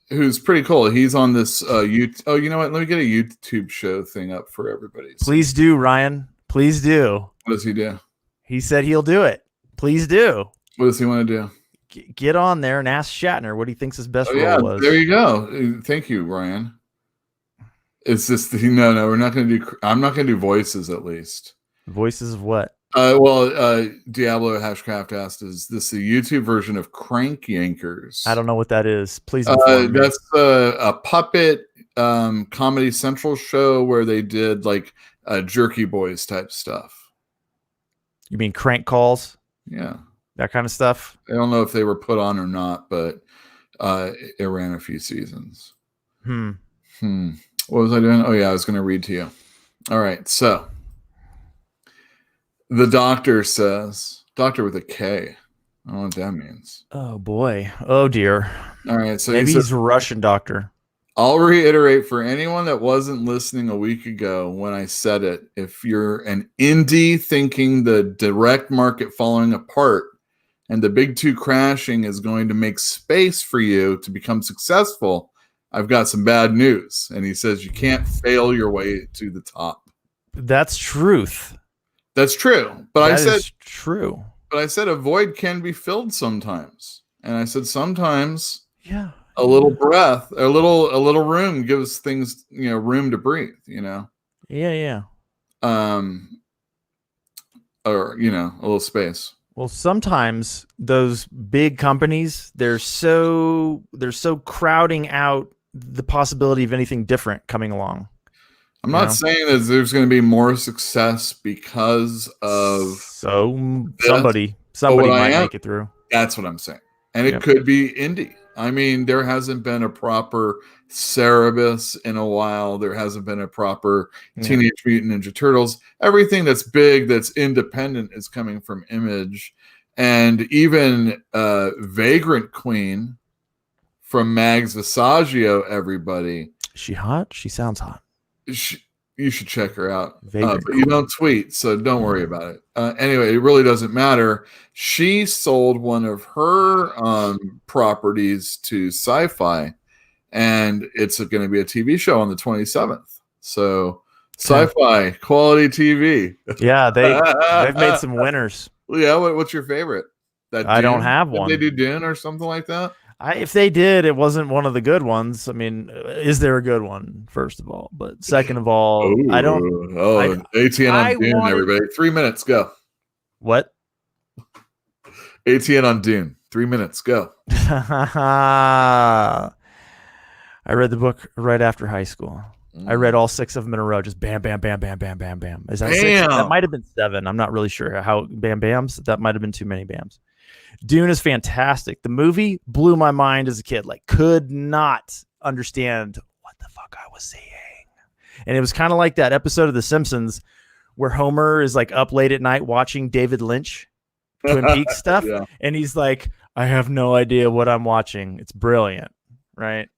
A: who's pretty cool. He's on this YouTube. Oh, you know what? Let me get a YouTube show thing up for everybody. So
G: Please do, Ryan. Please do.
A: what does he do?
G: He said he'll do it. Please do.
A: What does he want to do?
G: Get on there and ask Shatner what he thinks his best
A: Oh
G: role
A: yeah,
G: was.
A: there you go. Thank you, Ryan. It's just no, we're not going to do. I'm not going to do voices at least.
G: Voices of what?
A: Diablo Hashcraft asked, "Is this a YouTube version of Crank Yankers?"
G: I don't know what that is. Please inform me.
A: That's a puppet Comedy Central show where they did like Jerky Boys type stuff.
G: You mean crank calls?
A: Yeah,
G: That kind of stuff?
A: I don't know if they were put on or not, but it ran a few seasons. What was I doing? Oh yeah, I was going to read to you. All right, so the doctor says, doctor with a K. I don't know what that means.
G: Oh boy. Oh dear.
A: All right, so
G: Maybe
A: he
G: he's
A: says,
G: a Russian doctor.
A: I'll reiterate for anyone that wasn't listening a week ago when I said it. If you're an indie thinking the direct market falling apart and the big two crashing is going to make space for you to become successful, I've got some bad news. And he says you can't fail your way to the top.
G: That's truth.
A: That's true. But
G: That
A: I said
G: is true.
A: but I said a void can be filled sometimes. And I said sometimes
G: Yeah.
A: a little breath, a little room gives things, room to breathe,
G: Yeah.
A: or a little space.
G: Well, sometimes those big companies, they're so crowding out the possibility of anything different coming along.
A: I'm not saying that there's going to be more success because of
G: somebody
A: what I
G: might
A: am-
G: make it through.
A: That's what I'm saying. And it
G: Yep.
A: could be indie. I mean, there hasn't been a proper Cerebus in a while. There hasn't been a proper Teenage Mutant Ninja Turtles. Everything that's big, that's independent, is coming from Image. And even Vagrant Queen from Mags Visaggio, everybody.
G: Is she hot? She sounds hot.
A: You should check her out.
G: Vagrant
A: But you don't tweet, so don't worry about it. Anyway, it really doesn't matter. She sold one of her properties to Sci-Fi, and it's going to be a TV show on the 27th. So Sci-Fi, quality TV.
G: Yeah, they've made some winners.
A: Yeah, what's your favorite? That
G: I don't
A: Dune?
G: have
A: Did
G: one.
A: they do Dune or something like that?
G: If they did, it wasn't one of the good ones. I mean, is there a good one, first of all? But second of all, I don't.
A: Oh, ATN
G: I
A: on Dune,
G: wanted-
A: everybody. 3 minutes, go.
G: What?
A: ATN on Dune. 3 minutes, go.
G: I read the book right after high school. I read all 6 of them in a row, just bam, bam, bam, bam, bam, bam, bam. Is that 6?
A: Bam.
G: That might have been 7. I'm not really sure how bam bams. That might have been too many bams. Dune is fantastic. The movie blew my mind as a kid. Like, could not understand what the fuck I was seeing. And it was kind of like that episode of The Simpsons where Homer is like up late at night watching David Lynch Twin Peaks stuff.
A: Yeah.
G: And he's like, I have no idea what I'm watching. It's brilliant. Right.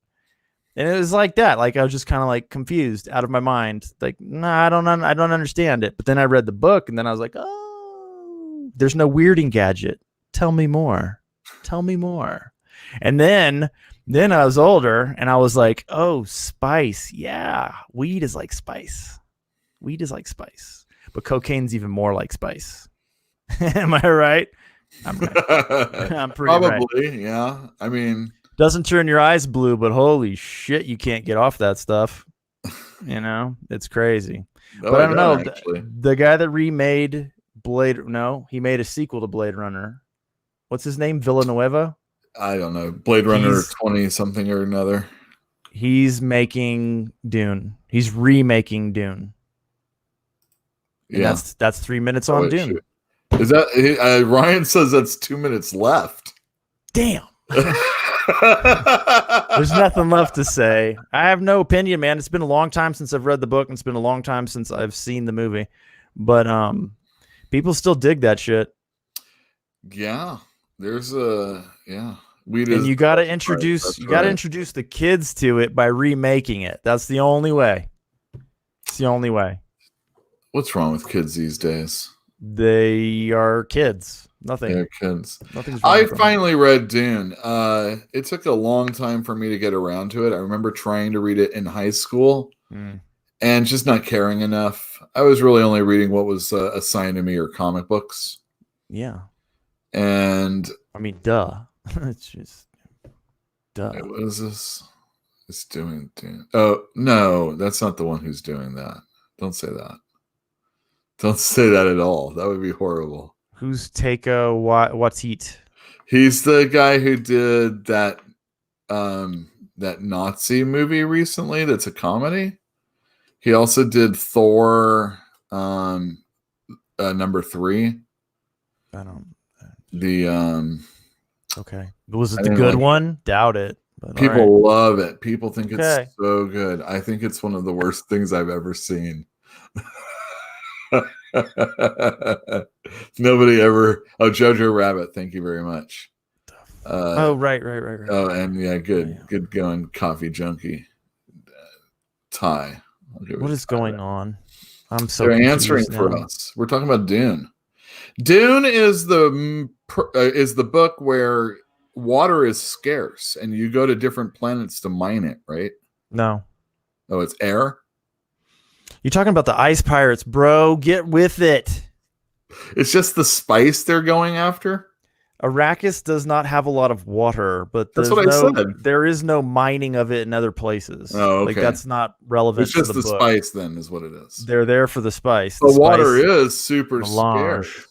G: And it was like that. Like, I was just kind of like confused, out of my mind. Like, nah, I don't understand it. But then I read the book and then I was like, oh, There's no weirding gadget. Tell me more. Tell me more. And then I was older and I was like, oh, spice. Yeah. Weed is like spice. Weed is like spice. But cocaine's even more like spice. Am I right? I'm right. I'm pretty
A: Probably,
G: right.
A: yeah. I mean,
G: Doesn't turn your eyes blue, but holy shit, you can't get off that stuff. You know, it's crazy. But I don't know. The guy that remade he made a sequel to Blade Runner. What's his name? Villanueva?
A: I don't know. Blade Runner 20 something or another.
G: He's making Dune. He's remaking Dune. And
A: Yeah.
G: That's 3 minutes on Dune.
A: Shoot. Is that Ryan says that's 2 minutes left.
G: Damn. There's nothing left to say. I have no opinion, man. It's been a long time since I've read the book, and it's been a long time since I've seen the movie. But people still dig that shit.
A: Yeah. There's and
G: you got to introduce the kids to it by remaking it. That's the only way. It's the only way.
A: What's wrong with kids these days?
G: They are kids. Nothing.
A: They're kids.
G: Nothing's wrong
A: I
G: with them.
A: finally read Dune. It took a long time for me to get around to it. I remember trying to read it in high school and just not caring enough. I was really only reading what was assigned to me or comic books.
G: Yeah.
A: And
G: I mean, duh. It's just duh.
A: What is this? It's doing Dune. Oh, no, that's not the one who's doing that. Don't say that. Don't say that at all. That would be horrible.
G: Who's Taika Waititi?
A: He's the guy who did that that Nazi movie recently that's a comedy. He also did Thor number 3.
G: I don't. Okay. Was it the good one? Doubt it. But
A: people love it. People think it's so good. I think it's one of the worst things I've ever seen. Nobody ever. Oh, Jojo Rabbit. Thank you very much.
G: Right.
A: Oh, and yeah, good going, Coffee Junkie. Ty.
G: What is going on? I'm so.
A: They're answering for us. We're talking about Dune. Dune is the book where water is scarce, and you go to different planets to mine it, right?
G: No.
A: Oh, it's air.
G: You're talking about the ice pirates, bro. Get with it.
A: It's just the spice they're going after.
G: Arrakis does not have a lot of water, but
A: that's what I said.
G: There is no mining of it in other places.
A: Oh, okay.
G: Like that's not relevant.
A: It's just
G: to the book.
A: Spice, then, is what it is.
G: They're there for the spice.
A: The water is super scarce.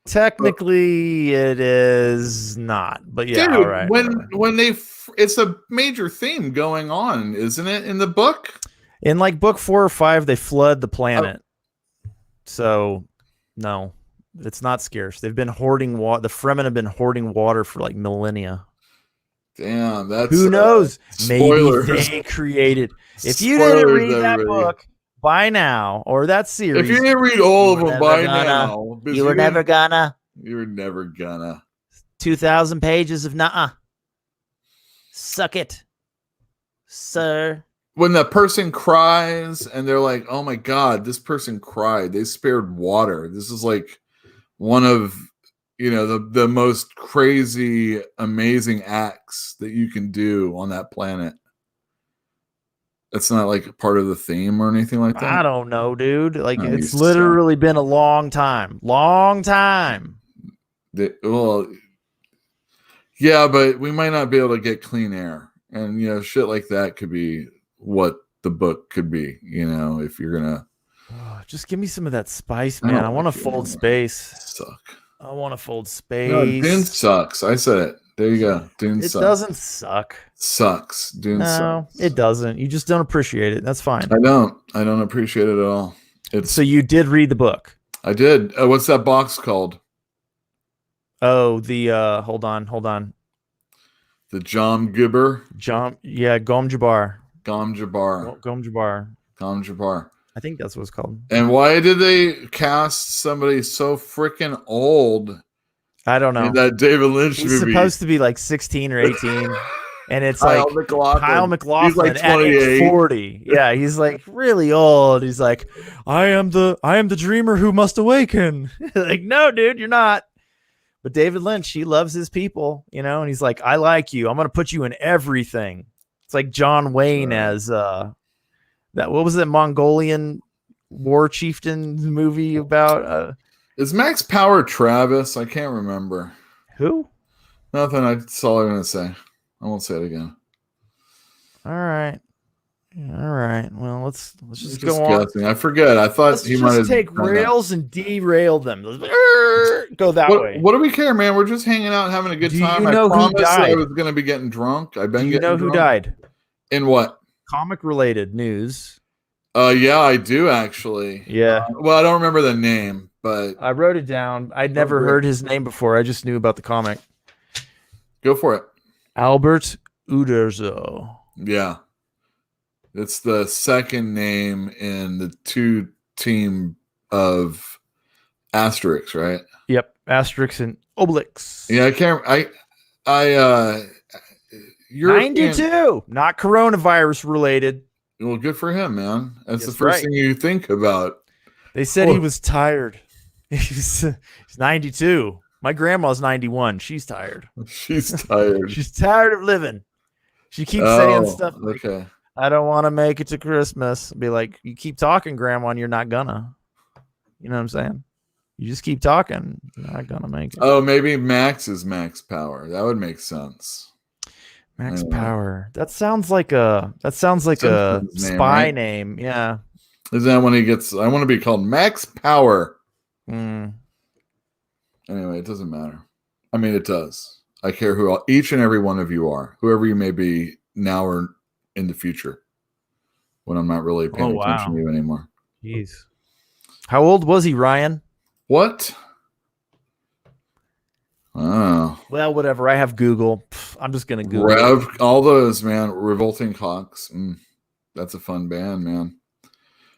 G: Technically, it is not, but yeah,
A: dude,
G: all right.
A: When it's a major theme going on, isn't it, in the book?
G: In like book 4 or 5, they flood the planet. So, no, it's not scarce. They've been hoarding water. The Fremen have been hoarding water for like millennia.
A: Damn, that's
G: who knows?
A: Spoilers.
G: Maybe they created. If you didn't read that book by now, or that series,
A: if you didn't read all of them by now,
G: you were never gonna.
A: You were never gonna.
G: 2,000 pages of nuh-uh. Suck it, sir.
A: When the person cries and they're like, oh my God, this person cried. They spared water. This is like one of, the most crazy, amazing acts that you can do on that planet. That's not like part of the theme or anything like that.
G: I don't know, dude. Like it's literally been a long time. Long time.
A: Yeah, but we might not be able to get clean air. And, shit like that could be what the book could be, if you're going to.
G: Just give me some of that spice, man. I want to fold space.
A: Suck.
G: I want to fold space.
A: No, Dune sucks. I said it. There you go. Dune sucks.
G: It doesn't suck.
A: Sucks. Dune sucks.
G: No, it doesn't. You just don't appreciate it. That's fine.
A: I don't appreciate it at all.
G: So you did read the book?
A: I did. What's that box called?
G: Oh, the hold on.
A: The Gom Jabbar.
G: Gom Jabbar.
A: Gom Jabbar.
G: Gom Jabbar.
A: Gom Jabbar.
G: I think that's what it's called.
A: And why did they cast somebody so freaking old?
G: I don't know.
A: In that David Lynch movie.
G: He's supposed to be like 16 or 18. and it's
A: Kyle
G: like
A: MacLachlan.
G: Kyle
A: He's
G: McLaughlin
A: like
G: at age
A: 28.
G: 40. Yeah, he's like really old. He's like, I am the dreamer who must awaken. Like, no, dude, you're not. But David Lynch, he loves his people, you know, and he's like, I like you. I'm gonna put you in everything. It's like John Wayne as that. What was that Mongolian war chieftain movie about?
A: Is Max Power Travis? I can't remember.
G: Who?
A: Nothing. That's all I'm gonna say. I won't say it again.
G: All right. Well, let's just
A: Just
G: go on.
A: guessing. I forget. I thought
G: Let's
A: he might have
G: just take
A: done that.
G: rails and derail them. Go that way.
A: What do we care, man? We're just hanging out, having a good
G: Do
A: time.
G: you know
A: I
G: who
A: promised that I
G: died?
A: was going to be getting drunk. I've been
G: Do you
A: getting
G: know who
A: drunk.
G: died?
A: In what?
G: Comic related news.
A: Yeah, I do actually.
G: Yeah.
A: Well, I don't remember the name, but
G: I wrote it down. I'd never
A: great.
G: heard his name before. I just knew about the comic.
A: go for it.
G: Albert Uderzo.
A: Yeah. It's the second name in the 2 team of Asterix, right?
G: Yep. Asterix and Obelix.
A: Yeah, I can't. You're
G: 92. Not coronavirus related.
A: Well, good for him, man. That's the
G: That's
A: first
G: right.
A: thing you think about.
G: They said he
A: Oh.
G: was tired. He's 92. My grandma's 91. She's tired.
A: She's tired.
G: She's tired of living. She keeps saying stuff like,
A: okay.
G: I don't want to make it to Christmas. Be like, you keep talking, Grandma, and you're not gonna. You know what I'm saying? You just keep talking. You're not gonna make it.
A: Oh, maybe Max is Max Power. That would make sense.
G: Max
A: anyway.
G: Power. That sounds like a
A: Simpsons name,
G: spy
A: right?
G: name. Yeah.
A: Is that when he gets? I want to be called Max Power.
G: Mm.
A: Anyway, it doesn't matter. I mean, it does. I care who each and every one of you are, whoever you may be now or in the future, when I'm not really paying
G: Oh,
A: attention
G: wow.
A: to you anymore.
G: Jeez. How old was he, Ryan?
A: What? Oh,
G: Well, whatever. I have Google. I'm just gonna Google.
A: Rev, all those, man. Revolting Cocks. That's a fun band, man.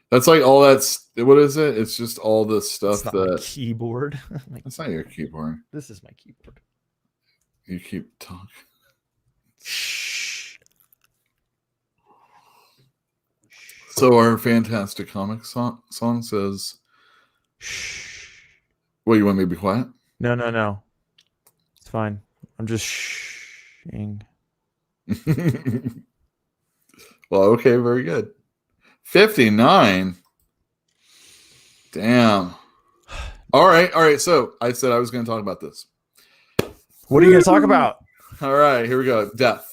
A: That's like all that's. What is it? It's just all the stuff
G: It's not my
A: that.
G: keyboard.
A: That's not your keyboard.
G: This is my keyboard.
A: You keep talking.
G: Shh.
A: So our fantastic comic song says,
G: Shh.
A: "Well, you want me to be quiet?"
G: No. It's fine. I'm just shing.
A: Well, okay, very good. 59. Damn. All right. So I said I was going to talk about this.
G: What are you gonna talk about?
A: All right, here we go. Death.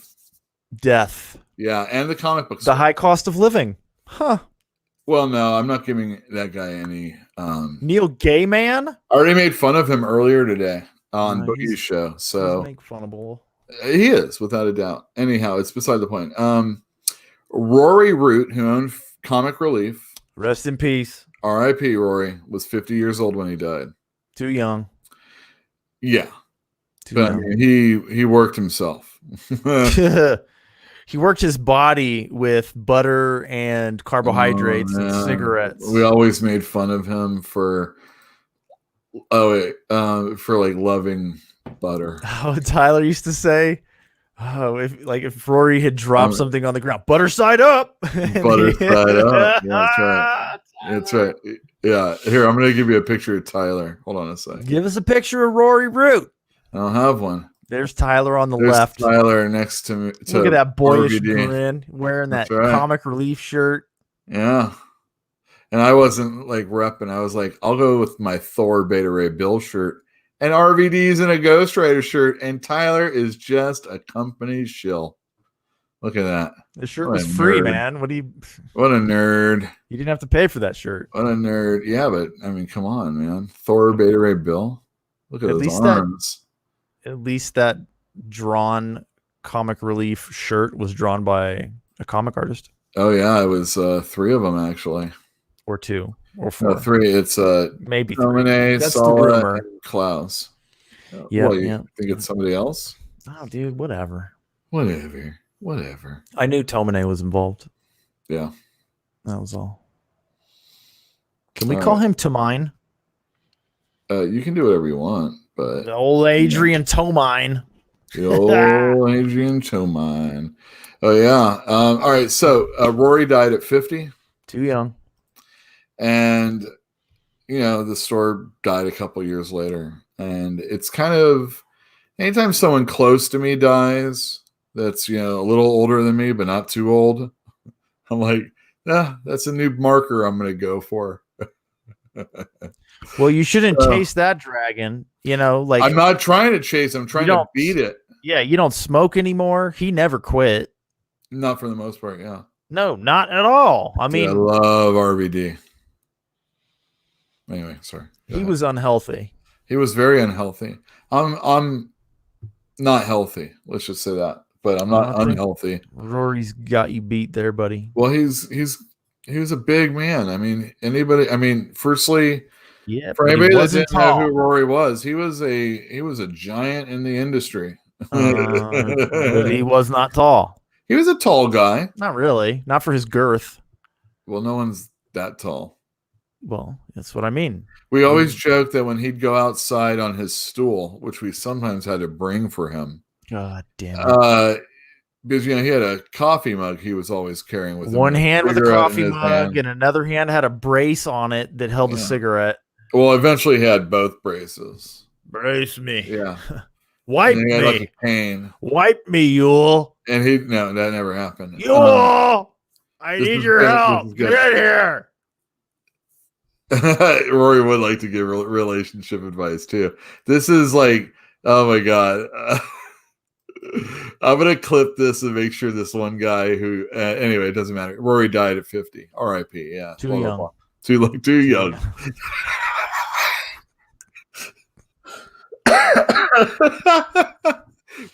G: Death.
A: Yeah, and the comic books.
G: The high cost of living. Huh.
A: Well, no, I'm not giving that guy any.
G: Neil Gaiman?
A: I already made fun of him earlier today on
G: No,
A: Boogie's show, so
G: Make funnable.
A: he is without a doubt. Anyhow, it's beside the point. Rory Root, who owned Comic Relief,
G: Rest in peace.
A: R.I.P. Rory, was 50 years old when he died.
G: Too young.
A: Yeah,
G: Too
A: but I
G: young.
A: mean, he worked himself.
G: He worked his body with butter and carbohydrates and
A: Yeah.
G: cigarettes.
A: We always made fun of him for like loving butter.
G: Oh, Tyler used to say, "Oh, if Rory had dropped
A: Um,
G: something on the ground, butter side up." And
A: Butter
G: he-
A: side up. Yeah, that's right. That's right. Yeah. Here, I'm gonna give you a picture of Tyler. Hold on a second.
G: Give us a picture of Rory Root.
A: I don't have one.
G: There's Tyler on the
A: There's
G: left.
A: Tyler next to me.
G: Look at that boyish
A: RVD.
G: grin, wearing that
A: That's right.
G: Comic Relief shirt.
A: Yeah. And I wasn't like repping. I was like, I'll go with my Thor Beta Ray Bill shirt. And RVD's in a Ghost Rider shirt. And Tyler is just a company shill. Look at that.
G: The shirt
A: What
G: was
A: a
G: free,
A: nerd.
G: man. What do you?
A: What a nerd.
G: You didn't have to pay for that shirt.
A: What a nerd. Yeah, but I mean, come on, man. Thor Beta Ray Bill. Look at
G: At
A: those
G: least that-
A: arms.
G: At least that drawn Comic Relief shirt was drawn by a comic artist,
A: Oh, yeah. It was 3 of them, actually.
G: or 2, or
A: No,
G: 4,
A: 3. It's
G: maybe 3.
A: Domine,
G: That's the
A: Sala,
G: rumor.
A: and Klaus.
G: Yep,
A: Well, you
G: yep.
A: think it's somebody else?
G: Oh, dude, whatever.
A: Whatever.
G: I knew Tomine was involved.
A: Yeah.
G: That was all. Can we
A: All
G: call
A: right.
G: him Tomine?
A: You can do whatever you want, but
G: The old Adrian Tomine.
A: The old Adrian Tomine. Oh yeah. All right. So Rory died at 50,
G: Too young.
A: and the store died a couple years later. And it's kind of anytime someone close to me dies, that's a little older than me, but not too old. I'm like, that's a new marker I'm going to go for.
G: Well, you shouldn't
A: So-
G: chase that dragon. Like
A: I'm not trying to chase. I'm trying to
G: don't-
A: beat it.
G: yeah, you don't smoke anymore. He never quit.
A: Not for the most part. Yeah.
G: No, not at all. I
A: Dude, I
G: mean,
A: love RVD. Anyway, sorry. Go
G: he
A: ahead.
G: was unhealthy.
A: He was very unhealthy. I'm not healthy. Let's just say that. But I'm not
G: I think-
A: unhealthy.
G: Rory's got you beat there, buddy.
A: Well, he was a big man. I mean, firstly,
G: Yeah,
A: for
G: but he
A: anybody that
G: wasn't
A: didn't know
G: tall.
A: who Rory was, he was a giant in the industry.
G: But he was not tall.
A: He was a tall guy.
G: Not really. Not for his girth.
A: Well, no one's that tall.
G: Well, that's what I mean.
A: We always joke that when he'd go outside on his stool, which we sometimes had to bring for him,
G: God damn it.
A: because he had a coffee mug he was always carrying with him.
G: One hand with a
A: cigarette in
G: coffee
A: his
G: mug,
A: hand.
G: and another hand had a brace on it that held a
A: Yeah.
G: cigarette.
A: Well, eventually he had both braces.
G: Brace me.
A: Yeah,
G: Wipe
A: and he had
G: me.
A: like a cane,
G: Wipe me, Yule.
A: and no, that never happened.
G: Yule! I
A: this
G: need
A: is
G: your
A: good, this
G: help.
A: is good.
G: Get in here.
A: Rory would like to give relationship advice too. This is like, oh my god. I'm gonna clip this and make sure this one guy who anyway, it doesn't matter. Rory died at 50. R.I.P. Yeah,
G: Too
A: blah, blah,
G: young.
A: blah. Too young.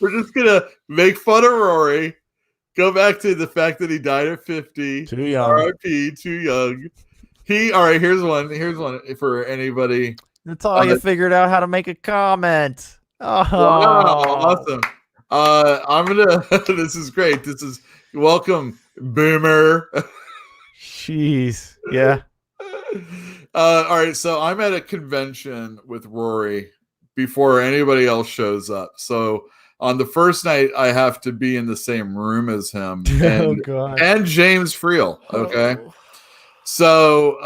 A: We're just gonna make fun of Rory. Go back to the fact that he died at 50.
G: Too young.
A: R.I.P. Too young. All right. Here's one for anybody.
G: Natalia figured out how to make a comment. Oh,
A: Wow, awesome. I'm gonna. This is great. This is welcome, Boomer.
G: Jeez. Yeah.
A: All right. So I'm at a convention with Rory before anybody else shows up. So on the first night, I have to be in the same room as him
G: Oh God.
A: and James Friel. Okay. So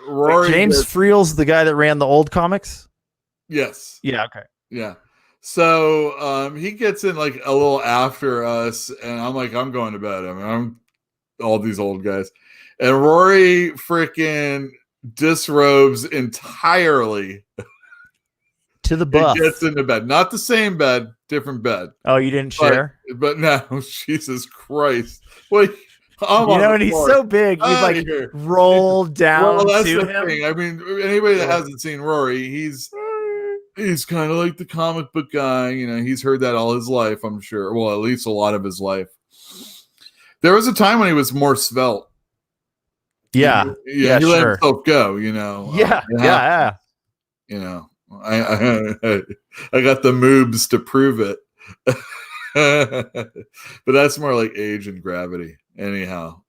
A: Rory.
G: Wait, James
A: gets-
G: Friel's the guy that ran the old comics.
A: Yes.
G: Yeah. Okay.
A: Yeah. So he gets in like a little after us, and I'm like, I'm going to bed. I mean, I'm all these old guys. And Rory freaking disrobes entirely
G: To the
A: and
G: buff.
A: gets into bed. Not the same bed, different bed.
G: Oh, you didn't
A: But-
G: share?
A: But no, Jesus Christ. Wait, I'm
G: You
A: on
G: know,
A: the
G: and he's
A: floor.
G: so big, you'd
A: Outta
G: like
A: here.
G: roll down
A: Well, that's
G: to
A: the
G: him.
A: thing. I mean, anybody that
G: Yeah.
A: hasn't seen Rory, he's kind of like the comic book guy. He's heard that all his life, I'm sure. Well, at least a lot of his life. There was a time when he was more svelte.
G: Yeah.
A: He
G: Yeah,
A: let
G: sure.
A: himself go.
G: Yeah.
A: It
G: Yeah.
A: happened, I got the moobs to prove it. But that's more like age and gravity. Anyhow,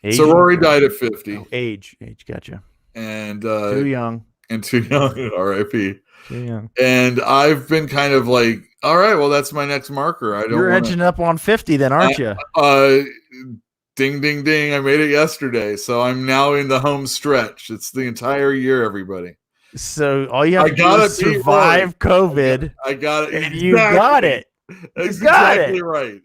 G: Age
A: so
G: and
A: Rory
G: gravity.
A: died at 50,
G: Oh, age. Gotcha.
A: and
G: Too young.
A: too young. R.I.P.
G: Too young.
A: And I've been kind of like, all right, well, that's my next marker. I don't
G: You're
A: want
G: edging up on 50 then, aren't you?
A: ding, ding, ding. I made it yesterday. So I'm now in the home stretch. It's the entire year, everybody.
G: So all you have
A: I
G: to do
A: gotta
G: is
A: beat
G: survive COVID,
A: I got it.
G: and you got it.
A: That's
G: You got
A: exactly
G: it.
A: right.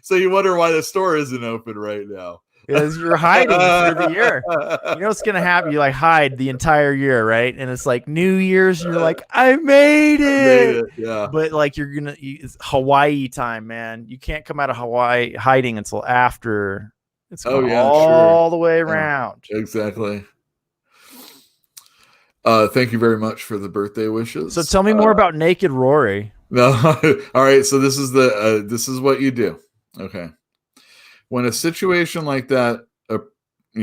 A: So you wonder why the store isn't open right now.
G: Because you're hiding through the year. You know what's gonna happen? You like hide the entire year, right? And it's like New Year's, and you're like, I made
A: I
G: it.
A: made it, yeah.
G: But like it's Hawaii time, man. You can't come out of Hawaii hiding until after it's
A: Oh,
G: gone
A: yeah,
G: all the way
A: Yeah.
G: around.
A: Exactly. Thank you very much for the birthday wishes.
G: So tell me more about Naked Rory.
A: No, all right. So this is what you do. Okay, when a situation like that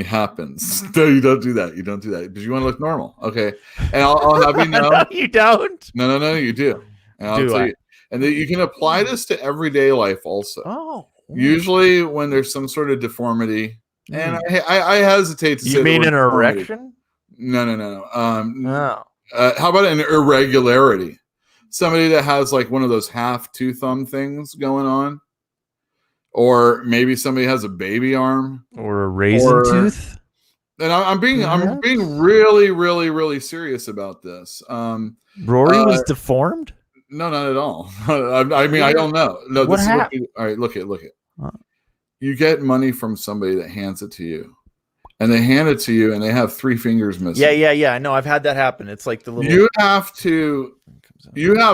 A: happens, no, you don't do that. You don't do that because you want to look normal. Okay, and I'll have you know.
G: No, you don't.
A: No, you do. And I'll
G: Do
A: tell
G: I?
A: you, and then you can apply this to everyday life also.
G: Oh,
A: Usually, when there's some sort of deformity, and I hesitate to say
G: you
A: the
G: mean
A: word
G: an
A: deformity.
G: erection?
A: No.
G: No.
A: How about an irregularity? somebody that has like one of those half two thumb things going on, or maybe somebody has a baby arm
G: Or a raisin
A: or-
G: tooth.
A: and I'm being
G: Perhaps?
A: really, really, really serious about this.
G: Rory was deformed.
A: No, not at all. I mean, I don't know. No,
G: What
A: this is
G: happened?
A: what all right, look it.
G: Huh.
A: You get money from somebody that hands it to you, and they hand it to you, and they have 3 fingers missing.
G: Yeah. I know. I've had that happen. It's like the little.
A: You have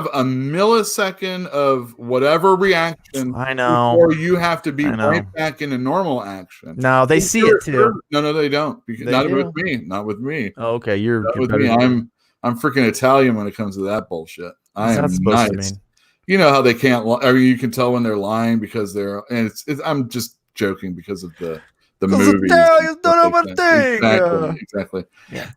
A: a millisecond of whatever reaction.
G: I know.
A: Or you have to be
G: I know.
A: right back into normal action.
G: No, they see it too.
A: No, they don't. Because
G: They
A: not
G: do.
A: with me. Not with me.
G: Oh, okay, you're
A: Not with
G: better
A: me.
G: than-
A: I'm freaking Italian when it comes to that bullshit. I
G: What's
A: am
G: that supposed to
A: nice.
G: mean?
A: You know how they can't. I mean, you can tell when they're lying because they're. And it's I'm just joking because of the movies.
G: Italians
A: and
G: don't
A: stuff
G: know
A: like
G: what
A: that.
G: thing.
A: Exactly.
G: Yeah.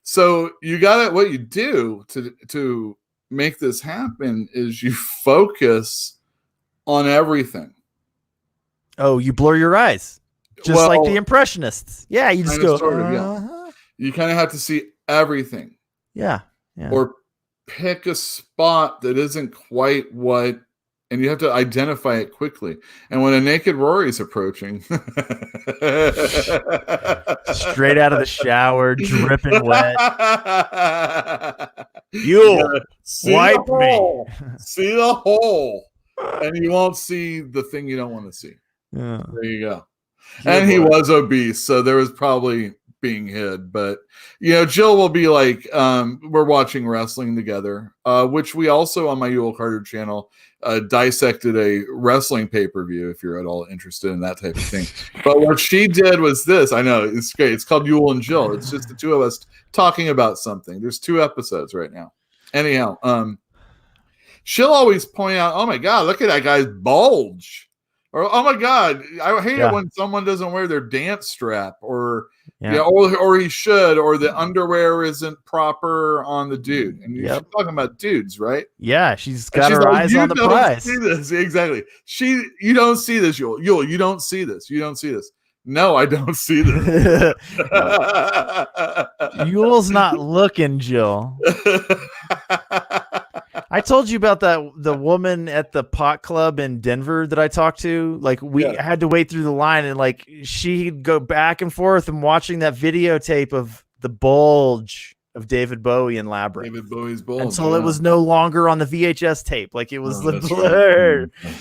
A: So you got it. What you do to make this happen is you focus on everything.
G: Oh, you blur your eyes, just like
A: Well,
G: the Impressionists. Yeah, you just
A: kinda,
G: go.
A: sort of, yeah.
G: "Uh-huh."
A: You kind of have to see everything,
G: Yeah.
A: or pick a spot that isn't quite what, and you have to identify it quickly. And when a naked Rory's approaching,
G: Straight out of the shower, dripping wet.
A: You see
G: wipe
A: the
G: me.
A: hole. See the hole, and you won't see the thing you don't want to see.
G: Yeah.
A: There you go.
G: Yeah,
A: And he
G: boy.
A: was obese, so there was probably being hid. But Jill will be like, we're watching wrestling together, which we also on my Yule Carter channel dissected a wrestling pay-per-view if you're at all interested in that type of thing. But what she did was this. I know it's great. It's called Yule and Jill. It's just the two of us talking about something. There's 2 episodes right now. Anyhow, she'll always point out, oh my God, look at that guy's bulge. Or, oh my God, I hate it when someone doesn't wear their dance strap, or or he should, or the underwear isn't proper on the dude. And you're talking about dudes, right?
G: Yeah, she's
A: And
G: got her
A: like,
G: eyes
A: "You
G: on the
A: don't
G: prize.
A: See this exactly. You don't see this, Yule. You don't see this. You don't see this. No, I don't see this.
G: Yule's not looking, Jill. I told you about the woman at the pot club in Denver that I talked to. Like we had to wait through the line, and like she'd go back and forth and watching that videotape of the bulge of David Bowie in Labyrinth.
A: David Bowie's bulge
G: until it was no longer on the VHS tape. Like it was the
A: that's
G: blur.
A: right.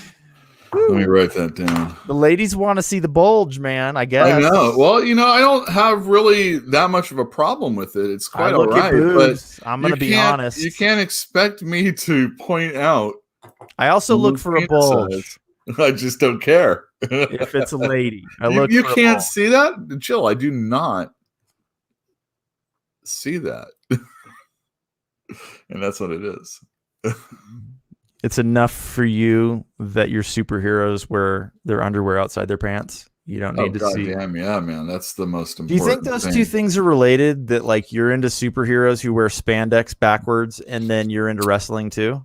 A: Let me write that down.
G: The ladies want to see the bulge, man. I guess.
A: I know. Well, I don't have really that much of a problem with it. It's quite all right. But
G: I'm going to be honest.
A: You can't expect me to point out.
G: I also look for a bulge.
A: I just don't care.
G: If it's a lady, I look.
A: You
G: for a
A: can't
G: bulge.
A: see that, Jill. I do not see that, and that's what it is.
G: It's enough for you that your superheroes wear their underwear outside their pants. You don't need to see.
A: Damn, yeah, man. That's the most important.
G: Do you think those two things are related? That like you're into superheroes who wear spandex backwards, and then you're into wrestling too?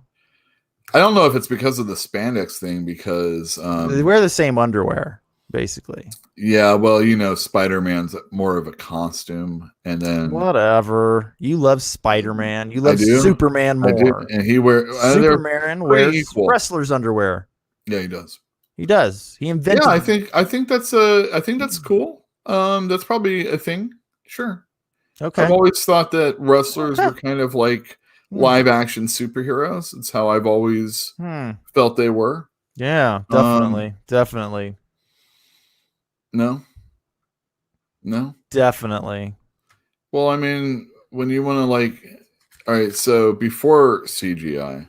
A: I don't know if it's because of the spandex thing, because
G: They wear the same underwear, basically.
A: yeah, well, Spider-Man's more of a costume, and then
G: Whatever. You love Spider-Man. You love
A: do.
G: Superman
A: I do,
G: more.
A: and he wears
G: Superman wears
A: equal.
G: wrestler's underwear.
A: Yeah, he does.
G: He does. He invented.
A: Yeah, I think that's cool. That's probably a thing. Sure.
G: Okay.
A: I've always thought that wrestlers were kind of like live action superheroes. It's how I've always felt they were.
G: Yeah, definitely. Definitely.
A: No.
G: Definitely.
A: Well, I mean, when you want to all right, so before CGI,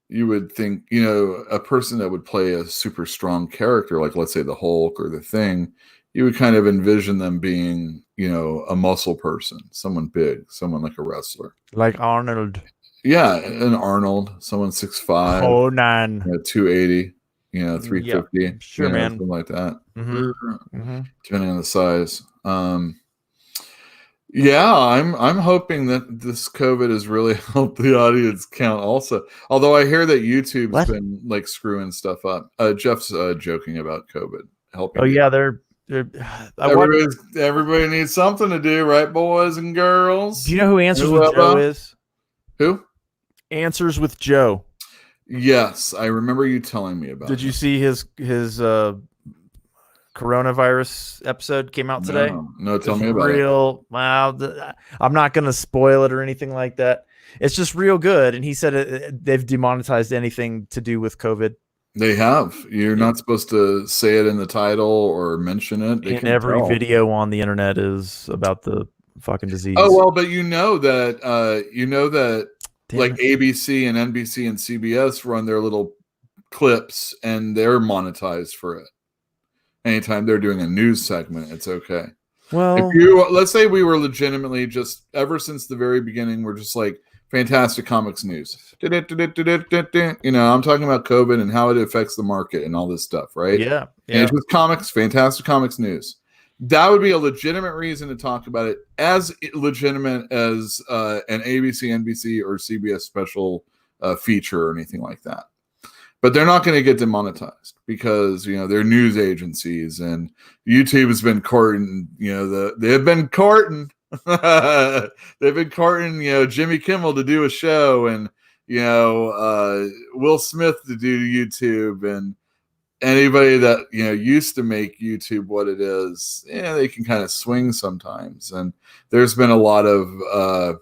A: you would think, a person that would play a super strong character, like let's say the Hulk or the Thing, you would kind of envision them being, a muscle person, someone big, someone like a wrestler.
G: Like Arnold.
A: Yeah, an Arnold, someone 6'5",
G: Conan.
A: 280, 350.
G: Yeah, sure, man.
A: Something like that.
G: Mm-hmm.
A: Depending on the size. Yeah, I'm hoping that this COVID has really helped the audience count also. Although I hear that YouTube's been screwing stuff up. Jeff's joking about COVID helping.
G: Oh yeah, they're
A: everybody needs something to do, right, boys and girls?
G: Do you know who Answers with Joe is?
A: Who?
G: Answers with Joe.
A: Yes, I remember you telling me about.
G: Did you see his coronavirus episode came out today?
A: No, tell
G: It's
A: me about it.
G: real. Wow, I'm not going to spoil it or anything like that. It's just real good. And he said they've demonetized anything to do with COVID.
A: They have. You're not supposed to say it in the title or mention it. They
G: And
A: can
G: every
A: tell.
G: video on the internet is about the fucking disease.
A: Oh well, but you know that
G: Damn
A: like
G: it.
A: ABC and NBC and CBS run their little clips and they're monetized for it. Anytime they're doing a news segment, it's okay.
G: Well,
A: If you let's say we were legitimately just ever since the very beginning, we're just like Fantastic Comics news. You know, I'm talking about COVID and how it affects the market and all this stuff, right?
G: yeah.
A: And it's just comics, Fantastic Comics news. That would be a legitimate reason to talk about it, as legitimate as an ABC, NBC, or CBS special feature or anything like that. But they're not going to get demonetized because, you know, they're news agencies and YouTube has been courting, you know, they've been courting, you know, Jimmy Kimmel to do a show and, you know, Will Smith to do YouTube, and anybody that, you know, used to make YouTube what it is, yeah, they can kind of swing sometimes. And there's been a lot of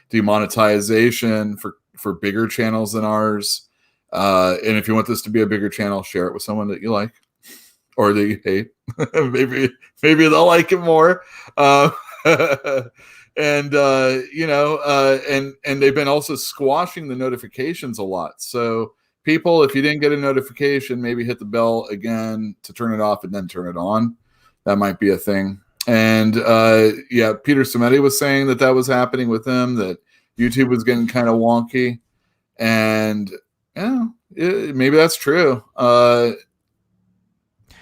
A: demonetization for bigger channels than ours. And if you want this to be a bigger channel, share it with someone that you like or that you hate. maybe they'll like it more. And you know, and they've been also squashing the notifications a lot. So people, if you didn't get a notification, maybe hit the bell again to turn it off and then turn it on. That might be a thing. And yeah, Peter Simeti was saying that was happening with him, that YouTube was getting kind of wonky. And yeah, maybe that's true.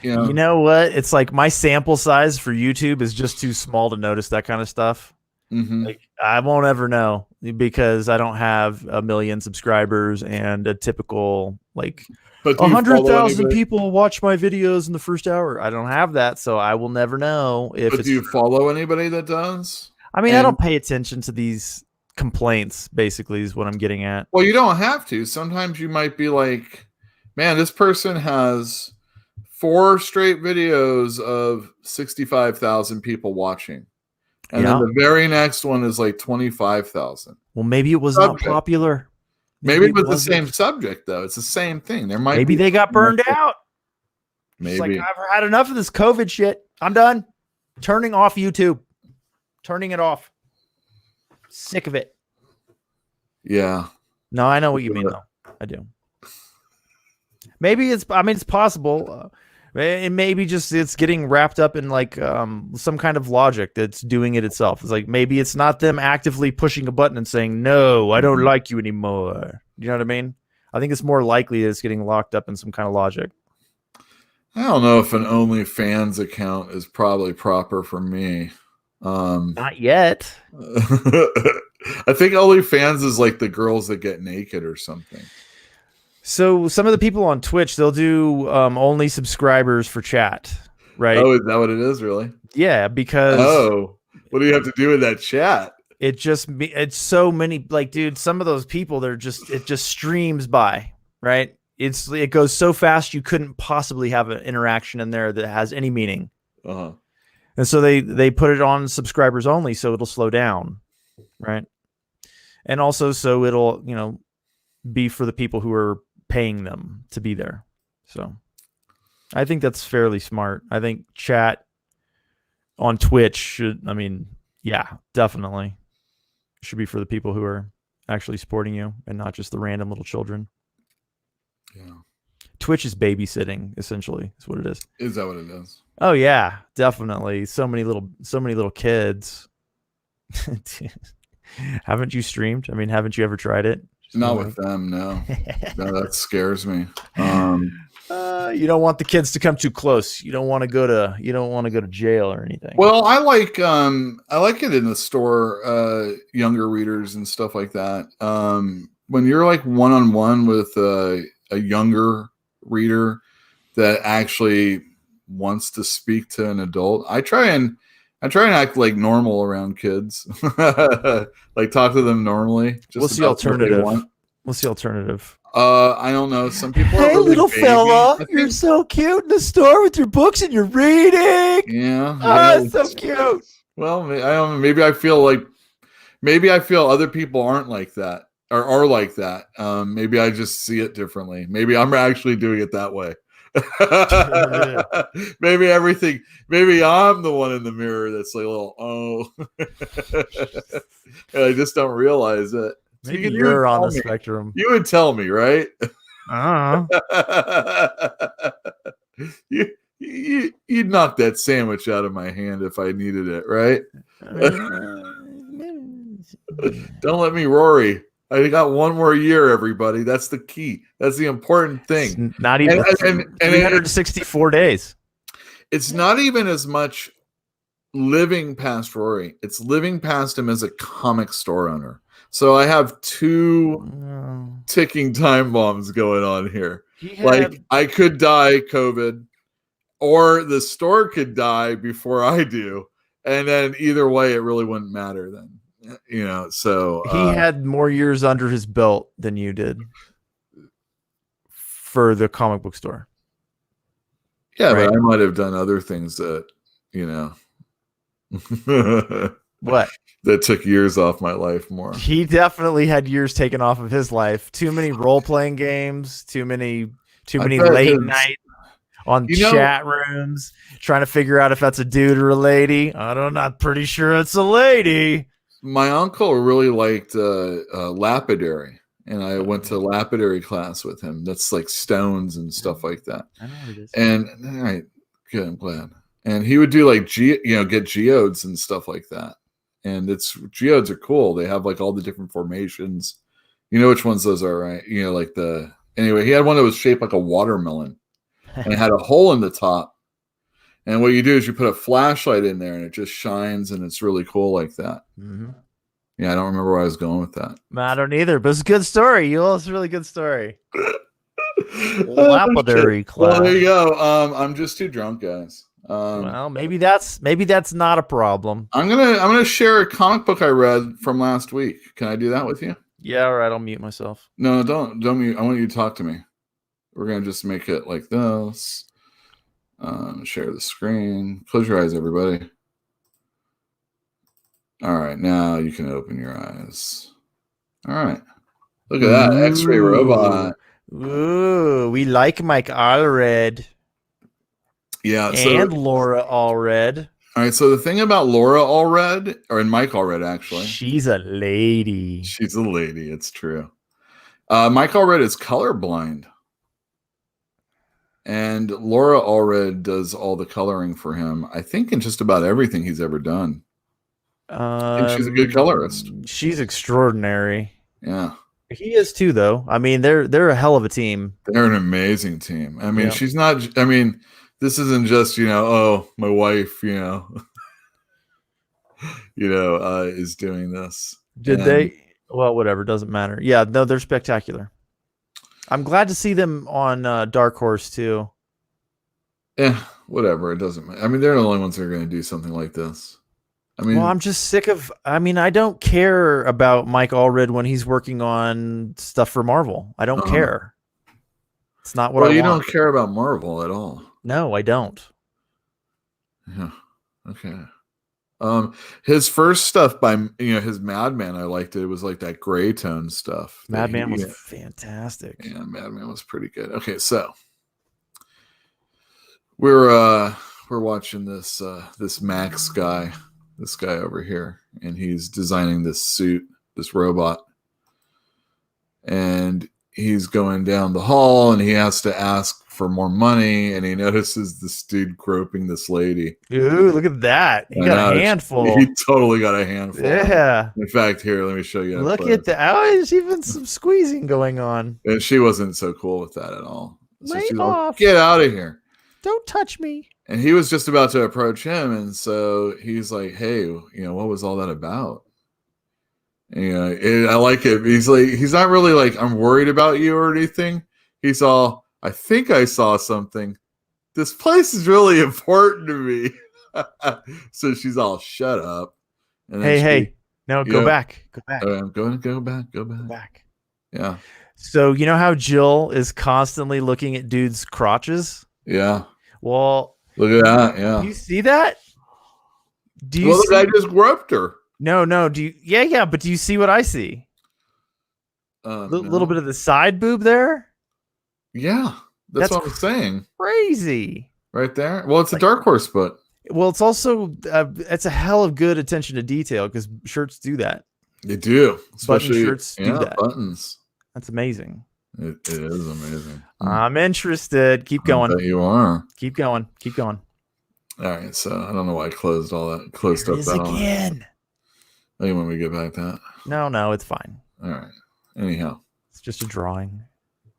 G: You know what? It's like my sample size for YouTube is just too small to notice that kind of stuff.
A: Mm-hmm.
G: Like, I won't ever know because I don't have 1 million subscribers and a typical like
A: But do you follow
G: 100,000
A: anybody-
G: people watch my videos in the first hour. I don't have that, so I will never know if
A: But
G: it's
A: do you
G: true.
A: follow anybody that does?
G: I mean, I
A: and-
G: don't pay attention to these complaints, basically, is what I'm getting at.
A: Well, you don't have to. Sometimes you might be like, man, this person has 4 straight videos of 65,000 people watching. And
G: Yeah.
A: then the very next one is like 25,000.
G: Well, maybe it was not
A: Subject.
G: popular.
A: Maybe it was the
G: wasn't.
A: same subject, though. It's the same thing. There might
G: Maybe
A: be
G: they got burned out. It's
A: Maybe.
G: like, I've had enough of this COVID shit. I'm done. Turning off YouTube. Turning it off. Sick of it.
A: Yeah.
G: No, I know what you mean, though. I do. Maybe it's possible. It maybe just it's getting wrapped up in like some kind of logic that's doing it itself. It's like maybe it's not them actively pushing a button and saying, no, I don't like you anymore. You know what I mean? I think it's more likely that it's getting locked up in some kind of logic.
A: I don't know if an OnlyFans account is probably proper for me.
G: Not yet.
A: I think OnlyFans is like the girls that get naked or something.
G: So some of the people on Twitch, they'll do only subscribers for chat, right?
A: Oh, is that what it is, really?
G: Yeah, because
A: what do you have to do with that chat?
G: it's so many, like, dude, some of those people, it just streams by, right? It goes so fast you couldn't possibly have an interaction in there that has any meaning.
A: Uh-huh.
G: And so they put it on subscribers only, so it'll slow down, right? And also so it'll, you know, be for the people who are paying them to be there. So I think that's fairly smart. I think chat on Twitch should, I mean, yeah, definitely should be for the people who are actually supporting you and not just the random little children.
A: Yeah.
G: Twitch is babysitting, essentially, is what it is.
A: Is that what it is?
G: Oh yeah, definitely. So many little kids. Haven't you streamed? I mean, haven't you ever tried it?
A: Not with them, no. No, that scares me.
G: You don't want the kids to come too close. You don't want to go to jail or anything.
A: Well, I like it in the store, younger readers and stuff like that. When you're like one-on-one with a younger reader that actually wants to speak to an adult, I try and I try and act like normal around kids, like talk to them normally. Just
G: What's the
A: about what they
G: alternative?
A: want.
G: What's the alternative?
A: I don't know. Some people are really baby. I think-
G: so cute in the store with your books and you're reading.
A: Yeah.
G: Oh,
A: yeah.
G: so cute.
A: Well, I don't know. Maybe I feel other people aren't like that or are like that. Maybe I just see it differently. Maybe I'm actually doing it that way. Maybe I'm the one in the mirror that's like a little and I just don't realize it. So
G: Maybe
A: you
G: you're on the
A: tell me.
G: spectrum.
A: You would tell me, right? You'd knock that sandwich out of my hand if I needed it, right? Don't let me Rory. I got one more year, everybody. That's the key. That's the important thing.
G: It's not even
A: And
G: 364 days.
A: it's not even as much living past Rory. It's living past him as a comic store owner. So I have two ticking time bombs going on here. Like I could die COVID, or the store could die before I do. And then either way, it really wouldn't matter then. So
G: he had more years under his belt than you did for the comic book store.
A: Yeah,
G: right?
A: but I might have done other things that,
G: What?
A: That took years off my life more.
G: He definitely had years taken off of his life. Too many role-playing games, too many
A: bet
G: late
A: his-
G: nights on chat rooms, trying to figure out if that's a dude or a lady. I'm pretty sure it's a lady.
A: My uncle really liked lapidary, and I went to lapidary class with him. That's like stones and stuff like that.
G: I know what it is.
A: And all right, good, I'm glad. And he would do like get geodes and stuff like that. And geodes are cool. They have like all the different formations. You know which ones those are, right? Anyway, he had one that was shaped like a watermelon, and it had a hole in the top. And what you do is you put a flashlight in there, and it just shines, and it's really cool like that.
G: Mm-hmm.
A: Yeah, I don't remember where I was going with that.
G: I don't either, but it's a good story. It's a really good story.
A: Lapidary
G: Lapidary class.
A: Well, there you go. I'm just too drunk, guys.
G: Well, maybe that's not a problem.
A: I'm gonna share a comic book I read from last week. Can I do that with you?
G: Yeah, all right. I'll mute myself.
A: No, don't mute. I want you to talk to me. We're gonna just make it like this. Share the screen. Close your eyes, everybody. All right, now you can open your eyes. All right. Look at that X-ray robot.
G: Ooh, we like Mike Allred.
A: Yeah,
G: and Laura Allred.
A: All right, so the thing about Laura Allred, or Mike Allred, actually.
G: She's a lady.
A: She's a lady, it's true. Mike Allred is colorblind. And Laura Allred does all the coloring for him, I think, in just about everything he's ever done. And she's a good colorist.
G: She's extraordinary.
A: Yeah.
G: He is too, though. I mean, they're a hell of a team.
A: They're an amazing team. I mean,
G: Yeah.
A: she's not, I mean, this isn't just, oh, my wife, is doing this.
G: Did they? Well, whatever. Doesn't matter. Yeah, no, they're spectacular. I'm glad to see them on Dark Horse, too.
A: Yeah, whatever. It doesn't matter. I mean, they're the only ones that are going to do something like this. I mean,
G: Well, I'm just sick of. I mean, I don't care about Mike Allred when he's working on stuff for Marvel. I don't care. It's not what I
A: you
G: want.
A: don't care about Marvel at all.
G: No, I don't.
A: Yeah. Okay. His first stuff by his Madman, I liked it. It was like that gray tone stuff.
G: Madman was fantastic.
A: Yeah, Madman was pretty good. Okay, so we're watching this Max guy, this guy over here, and he's designing this suit, this robot, and he's going down the hall, and he has to ask for more money, and he notices this dude groping this lady.
G: Ooh, look at that! He got a handful.
A: He totally got a handful.
G: Yeah.
A: In fact, here, let me show you.
G: Look at that! Oh, there's even some squeezing going on.
A: And she wasn't so cool with that at all. So
G: Lay
A: she's like,
G: off.
A: get out of here.
G: Don't touch me.
A: And he was just about to approach him, and so he's like, "Hey, what was all that about?" And, I like it. He's like, he's not really like, "I'm worried about you" or anything. He's all, "I think I saw something. This place is really important to me." So she's all shut up. And
G: Hey,
A: she-
G: hey. No, go
A: Yeah.
G: back. Go back.
A: Go back.
G: Go back.
A: Yeah.
G: So you know how Jill is constantly looking at dudes' crotches?
A: Yeah.
G: Well,
A: Look at that. Yeah.
G: do you see that? Do you
A: Well, the
G: see?
A: guy just groped her.
G: No. Do you? Yeah. But do you see what I see? A little
A: No.
G: bit of the side boob there.
A: Yeah. That's
G: That's
A: what I'm saying.
G: Crazy.
A: Right there. Well, it's a dark horse foot.
G: Well, it's also it's a hell of good attention to detail because shirts do that.
A: They do. Especially
G: shirts do that.
A: buttons.
G: That's amazing.
A: It is amazing.
G: I'm interested. Keep
A: I
G: going.
A: bet you are.
G: Keep going. Keep going.
A: All right. So I don't know why I closed all that. Closed
G: There
A: up
G: it is
A: that on.
G: again.
A: Hey, when we get back to that.
G: No, it's fine.
A: All right. Anyhow.
G: It's just a drawing.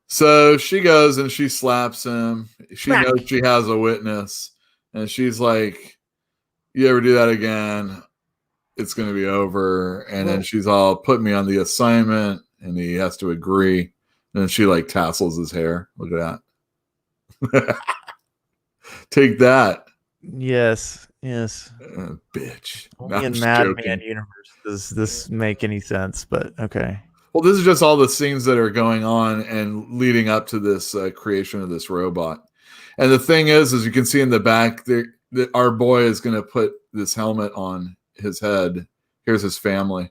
A: So she goes and she slaps him. She
G: Smack.
A: knows she has a witness. And she's like, you ever do that again, it's going to be over. And then
G: Well-
A: she's all, put me on the assignment. And he has to agree. And then she like tassels his hair. Look at that. Take that,
G: Yes.
A: bitch. No,
G: Only
A: I'm
G: in
A: just
G: Mad
A: joking.
G: Man universe does this make any sense, but okay.
A: Well, this is just all the scenes that are going on and leading up to this creation of this robot. And the thing is you can see in the back there that our boy is going to put this helmet on his head. Here's his family.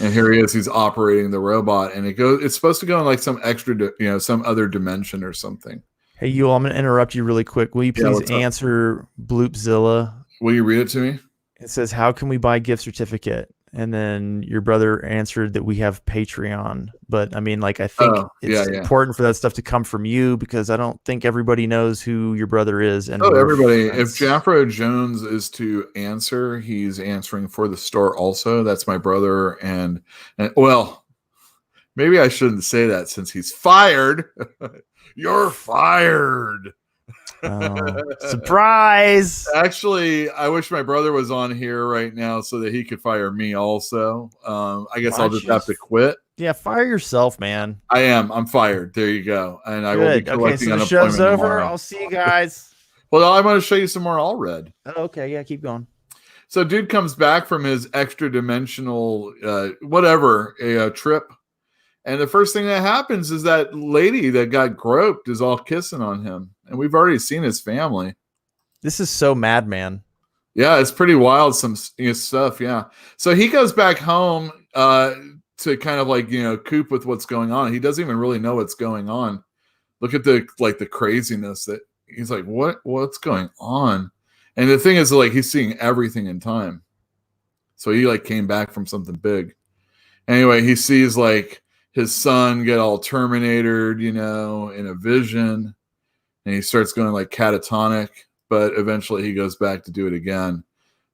A: And here he is. He's operating the robot, and it's supposed to go in like some extra, some other dimension or something.
G: Hey, you, I'm going to interrupt you really quick. Will you
A: Yeah,
G: please
A: what's up?
G: answer Bloopzilla?
A: Will you read it to me?
G: It says, how can we buy gift certificate? And then your brother answered that we have Patreon. But I mean, like, I think
A: Oh,
G: it's
A: yeah.
G: important for that stuff to come from you because I don't think everybody knows who your brother is. And
A: Oh,
G: we're
A: everybody. If
G: friends.
A: Jaffro Jones is to answer, he's answering for the store also. That's my brother. And well, maybe I shouldn't say that since he's fired. You're fired.
G: Oh, surprise.
A: Actually, I wish my brother was on here right now so that he could fire me also. I guess
G: Why
A: I'll
G: don't
A: just
G: you
A: have to quit.
G: Yeah, fire yourself, man.
A: I am. I'm fired. There you go. And I will be
G: Good. Okay,
A: collecting
G: so the
A: unemployment
G: show's over.
A: tomorrow.
G: I'll see you guys.
A: Well, I'm going to show you some more all red.
G: Oh, okay, yeah, keep going.
A: So dude comes back from his extra dimensional trip. And the first thing that happens is that lady that got groped is all kissing on him. And we've already seen his family.
G: This is so madman.
A: Yeah, it's pretty wild, some stuff. Yeah. So he goes back home to kind of like, cope with what's going on. He doesn't even really know what's going on. Look at the craziness that he's like, what's going on? And the thing is, like, he's seeing everything in time. So he like came back from something big. Anyway, he sees like his son get all Terminated, in a vision. And he starts going like catatonic, but eventually he goes back to do it again.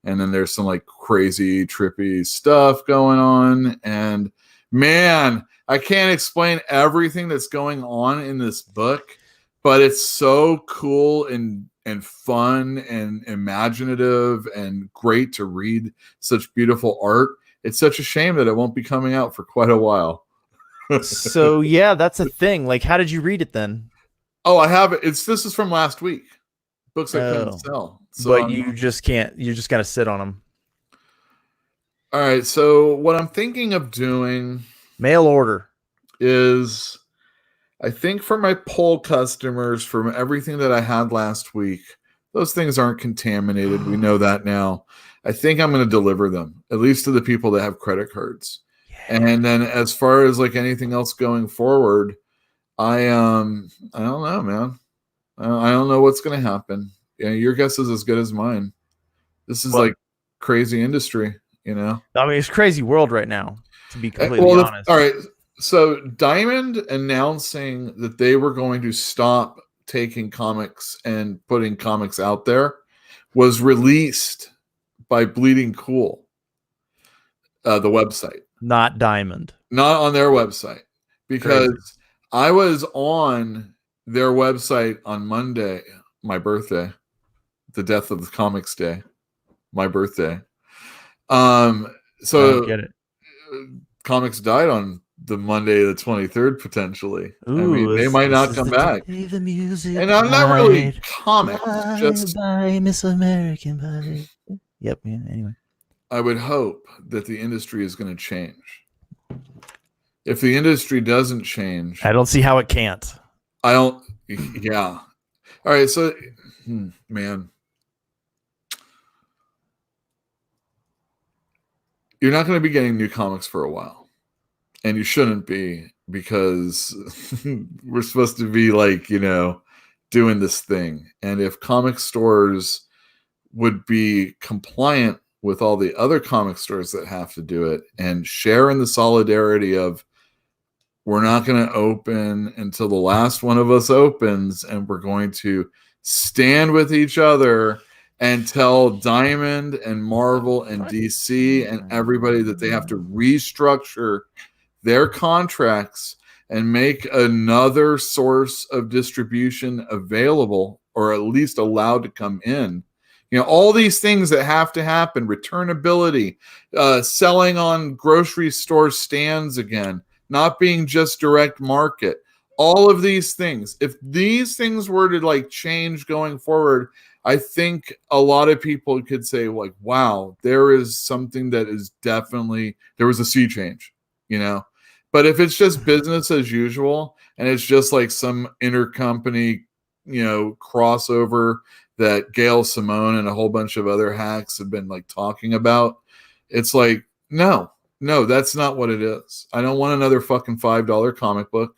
A: And then there's some like crazy, trippy stuff going on. And man, I can't explain everything that's going on in this book, but it's so cool and fun and imaginative and great to read. Such beautiful art. It's such a shame that it won't be coming out for quite a while.
G: So yeah, that's a thing. Like, how did you read it then?
A: Oh, I have it. This is from last week. Books I couldn't
G: Oh.
A: sell. So
G: But you just can't. You just got to sit on them.
A: all right. So what I'm thinking of doing
G: Mail order.
A: is, I think for my poll customers, from everything that I had last week, those things aren't contaminated. We know that now. I think I'm going to deliver them, at least to the people that have credit cards. And then as far as like anything else going forward, I don't know, man. I don't know what's going to happen. Yeah, your guess is as good as mine. This is like crazy industry,
G: I mean, it's crazy world right now. To be completely honest.
A: All right. So Diamond announcing that they were going to stop taking comics and putting comics out there was released by Bleeding Cool, the website.
G: Not Diamond.
A: Not on their website, because I was on their website on Monday, my birthday, the death of the comics day, my birthday.
G: I
A: So
G: don't get it.
A: comics died on the Monday the 23rd potentially. I mean,
G: Ooh,
A: they
G: this-
A: might
G: this
A: not
G: is
A: come
G: the
A: back.
G: day the music
A: And I'm not really
G: died.
A: comics,
G: Bye,
A: just
G: bye, Miss American Pie. Yep. Yeah. Anyway,
A: I would hope that the industry is going to change. If the industry doesn't change,
G: I don't see how it can't.
A: I don't. Yeah. All right. So, man, you're not going to be getting new comics for a while, and you shouldn't be, because we're supposed to be like, doing this thing. And if comic stores would be compliant with all the other comic stores that have to do it and share in the solidarity of, we're not going to open until the last one of us opens, and we're going to stand with each other and tell Diamond and Marvel and DC and everybody that they have to restructure their contracts and make another source of distribution available, or at least allowed to come in. All these things that have to happen, returnability, selling on grocery store stands again, not being just direct market, all of these things. If these things were to like change going forward, I think a lot of people could say like, wow, there is something that is definitely, there was a sea change, But if it's just business as usual, and it's just like some intercompany, crossover that Gail Simone and a whole bunch of other hacks have been like talking about, it's like, no, that's not what it is. I don't want another fucking $5 comic book.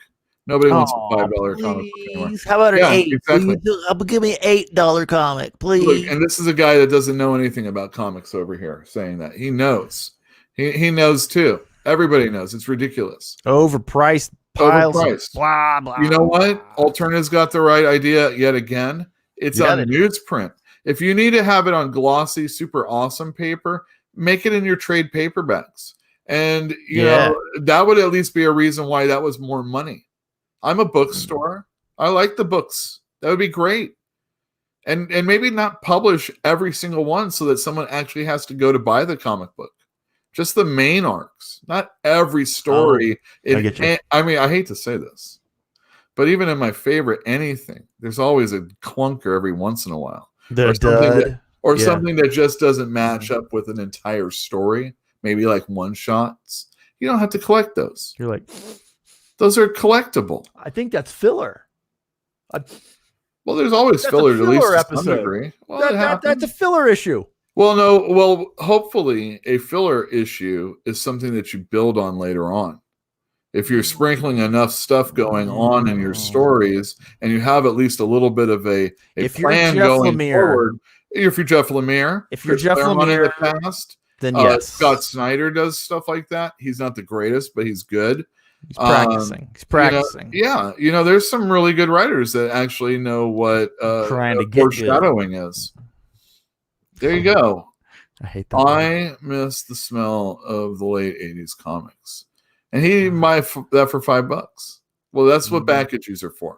A: Nobody wants a $5 comic book anymore.
G: How about an $8?
A: Exactly.
G: Give me an $8 comic, please.
A: Look, and this is a guy that doesn't know anything about comics over here saying that. He knows. He knows too. Everybody knows. It's ridiculous.
G: Overpriced piles.
A: Overpriced.
G: Blah, blah.
A: You know what? Alternative's got the right idea yet again. It's on newsprint. If you need to have it on glossy, super awesome paper, make it in your trade paperbacks. And, you know, that would at least be a reason why that was more money. I'm a bookstore. I like the books. That would be great. And maybe not publish every single one so that someone actually has to go to buy the comic book. Just the main arcs, not every story. I mean, I hate to say this, but even in my favorite anything, there's always a clunker every once in a while. Something that just doesn't match up with an entire story, maybe like one shots. You don't have to collect those.
G: You're like,
A: those are collectible.
G: I think that's filler.
A: Well, there's always filler, at least to some degree. Well,
G: that's a filler issue.
A: Well, no. Well, hopefully a filler issue is something that you build on later on. If you're sprinkling enough stuff going on in your stories and you have at least a little bit of a plan going forward. If you're Jeff Lemire, in the past,
G: then yes.
A: Scott Snyder does stuff like that. He's not the greatest, but he's good.
G: He's practicing.
A: There's some really good writers that actually know what foreshadowing is. There you go.
G: I hate that.
A: I miss the smell of the late 80s comics. And he might that for $5. Well, that's what packages are for.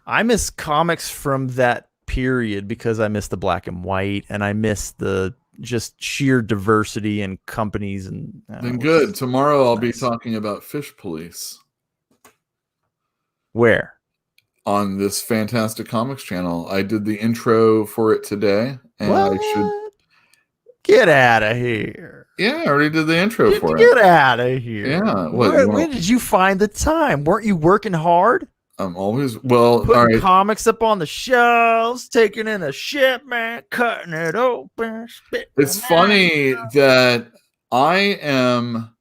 G: I miss comics from that period because I miss the black and white, and I miss the just sheer diversity in companies. And
A: then good. Tomorrow I'll be talking about Fish Police.
G: Where?
A: On this fantastic comics channel. I did the intro for it today, and I should
G: get out of here.
A: Yeah, I already did the intro for it.
G: Get out of here.
A: Yeah.
G: When did you find the time? Weren't you working hard?
A: I'm always putting
G: all right. Comics up on the shelves, taking in a shipment, cutting it open.
A: It's funny that I am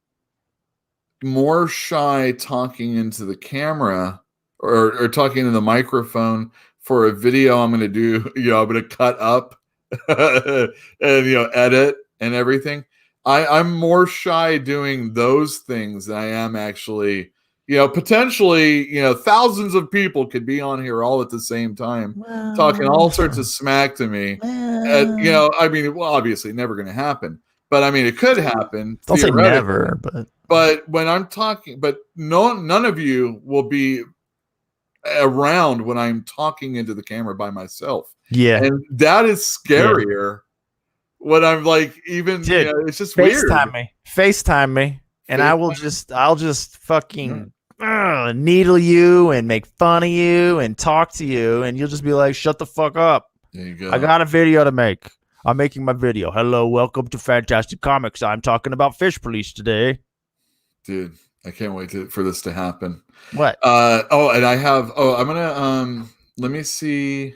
A: more shy talking into the camera or talking to the microphone for a video I'm going to do. I'm going to cut up and edit and everything. I'm more shy doing those things than I am actually. Potentially, thousands of people could be on here all at the same time, talking all sorts of smack to me. Obviously never going to happen, but I mean, it could happen.
G: Don't say never,
A: but when I'm talking, none of you will be around when I'm talking into the camera by myself.
G: Yeah.
A: And that is scarier when I'm like, it's just weird.
G: FaceTime me. and I'll just fucking needle you and make fun of you and talk to you, and you'll just be like, shut the fuck up.
A: There you go.
G: I got a video to make. I'm making my video. Hello, welcome to Fantastic Comics. I'm talking about Fish Police today.
A: Dude, I can't wait for this to happen.
G: What?
A: I'm gonna let me see.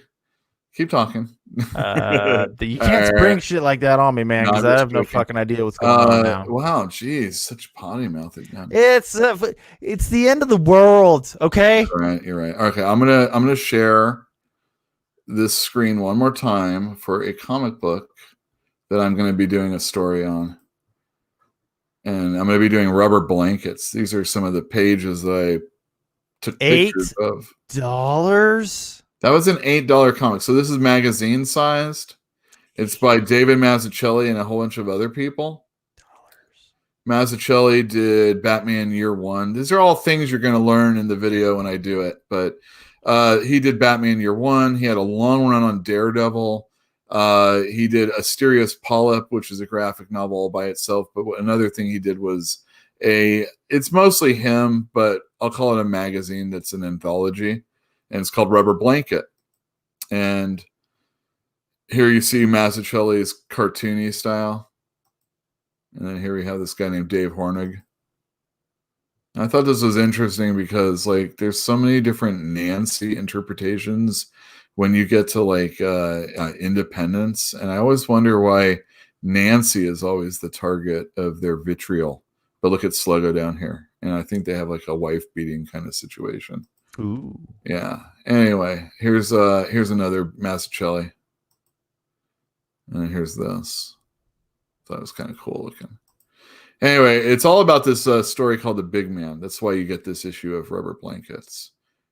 A: Keep talking.
G: You can't spring shit like that on me, man, because I have no fucking idea what's going on now.
A: Wow, geez, such potty mouth again.
G: It's the end of the world, okay?
A: You're right. Okay, I'm gonna share this screen one more time for a comic book that I'm going to be doing a story on, and I'm going to be doing Rubber Blankets. These are some of the pages that I took pictures of.
G: $8?
A: That was an $8 comic. So this is magazine sized. It's by David Mazzucchelli and a whole bunch of other people. Mazzucchelli did Batman Year One. These are all things you're going to learn in the video when I do it. But he did Batman Year One. He had a long run on Daredevil. He did Asterios Polyp, which is a graphic novel all by itself. But another thing he did was it's mostly him, but I'll call it a magazine that's an anthology. And it's called Rubber Blanket. And here you see Mazzucchelli's cartoony style. And then here we have this guy named Dave Hornig. And I thought this was interesting because like there's so many different Nancy interpretations when you get to like Independence. And I always wonder why Nancy is always the target of their vitriol. But look at Sluggo down here. And I think they have like a wife beating kind of situation.
G: Ooh.
A: Yeah. Anyway, here's another Mazzucchelli. And then here's this. Thought it was kind of cool looking. Anyway, it's all about this story called The Big Man. That's why you get this issue of Rubber Blankets.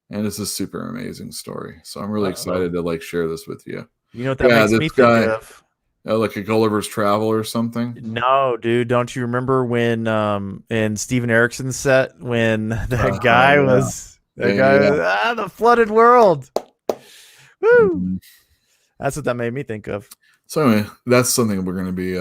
A: And it's a super amazing story. So I'm really excited to like share this with you.
G: You know what that makes me think of?
A: Like a Gulliver's Travel or something?
G: No, dude. Don't you remember when in Steven Eriksson's set when that guy was the flooded world? Woo!
A: Mm-hmm.
G: That's what that made me think of.
A: So anyway, that's something we're going to be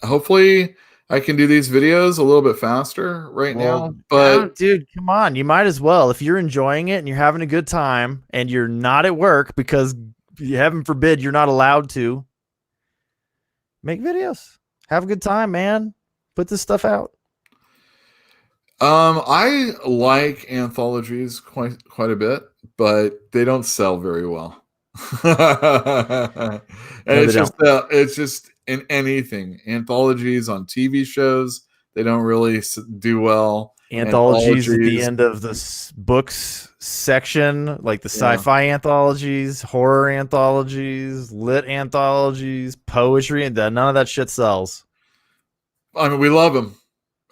A: hopefully I can do these videos a little bit faster now. But
G: dude, come on. You might as well. If you're enjoying it and you're having a good time and you're not at work because heaven forbid you're not allowed to, make videos. Have a good time, man. Put this stuff out.
A: I like anthologies quite a bit, but they don't sell very well. And it's just in anything. Anthologies on TV shows, they don't really do well.
G: Anthologies at the end of the books section, like the sci-fi anthologies, horror anthologies, lit anthologies, poetry, and none of that shit sells.
A: I mean, we love them.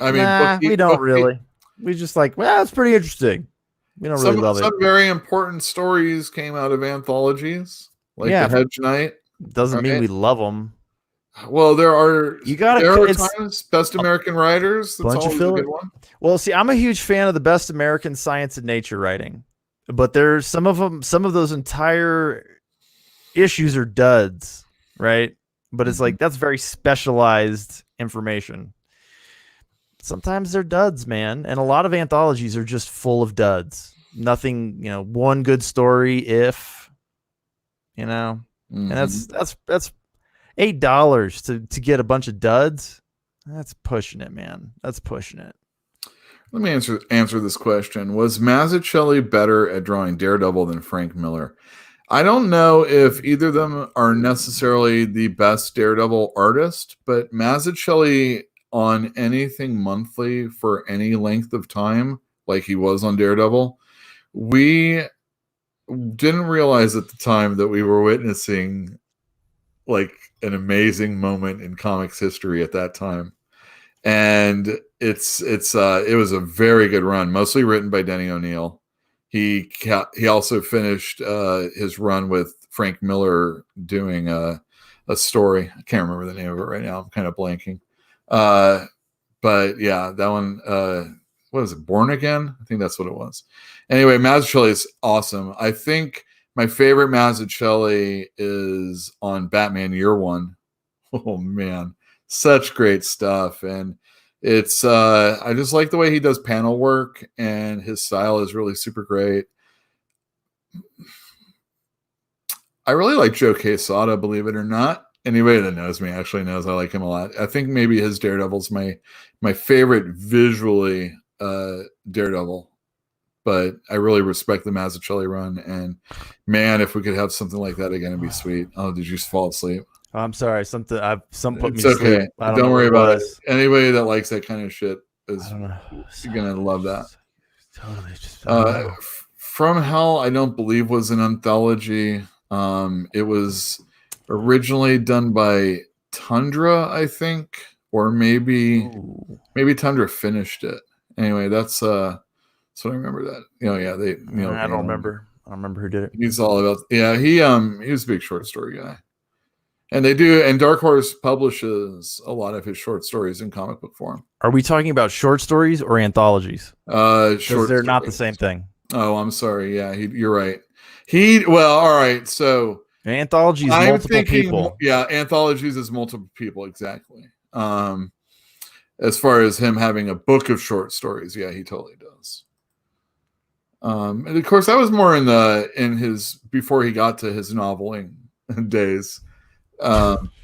A: I mean,
G: we don't really. We just like, well, it's pretty interesting. We don't really love it.
A: Some very important stories came out of anthologies, like the Hedge Knight.
G: Doesn't mean we love them.
A: Well, there are
G: times
A: Best American Writers. That's
G: bunch of
A: always a good one.
G: Well, see, I'm a huge fan of the Best American Science and Nature writing, but there's some of those entire issues are duds, right? But it's like that's very specialized information. Sometimes they're duds, man, and a lot of anthologies are just full of duds. Nothing, one good story, and that's $8 to get a bunch of duds. That's pushing it, man. That's pushing it.
A: Let me answer this question. Was Mazzucchelli better at drawing Daredevil than Frank Miller? I don't know if either of them are necessarily the best Daredevil artist, but Mazzucchelli on anything monthly for any length of time, like he was on Daredevil, we didn't realize at the time that we were witnessing like an amazing moment in comics history at that time. And it was a very good run, mostly written by Denny O'Neil. He also finished his run with Frank Miller doing a story. I can't remember the name of it right now. I'm kind of blanking. But yeah, that one, what is it? Born Again? I think that's what it was. Anyway, Mazzucchelli is awesome. I think my favorite Mazzucchelli is on Batman Year One. Oh man, such great stuff. And It's I just like the way he does panel work, and his style is really super great. I really like Joe Quesada, believe it or not. Anybody that knows me actually knows I like him a lot. I think maybe his Daredevil's my favorite visually Daredevil, but I really respect the Mazzucchelli run. And man, if we could have something like that again, it'd be sweet. Oh, did you fall asleep?
G: I'm sorry. Some put me
A: It's
G: to
A: okay.
G: sleep. I
A: Don't
G: know
A: worry
G: what
A: about it. Anybody that likes that kind of shit is
G: I don't know.
A: gonna love that.
G: Totally. Just I don't know.
A: From Hell, I don't believe was an anthology. It was originally done by Tundra, I think, or maybe Tundra finished it. Anyway, that's what I remember. That
G: I don't remember. I don't remember who did it.
A: He's all about he was a big short story guy. And they do, and Dark Horse publishes a lot of his short stories in comic book form.
G: Are we talking about short stories or anthologies?
A: Short
G: they're not the
A: stories.
G: same thing.
A: Oh, I'm sorry. Yeah, you're right. All right. So
G: An anthology is multiple people.
A: Yeah, anthologies is multiple people, exactly. As far as him having a book of short stories, yeah, he totally does. And of course, that was more in his before he got to his noveling days.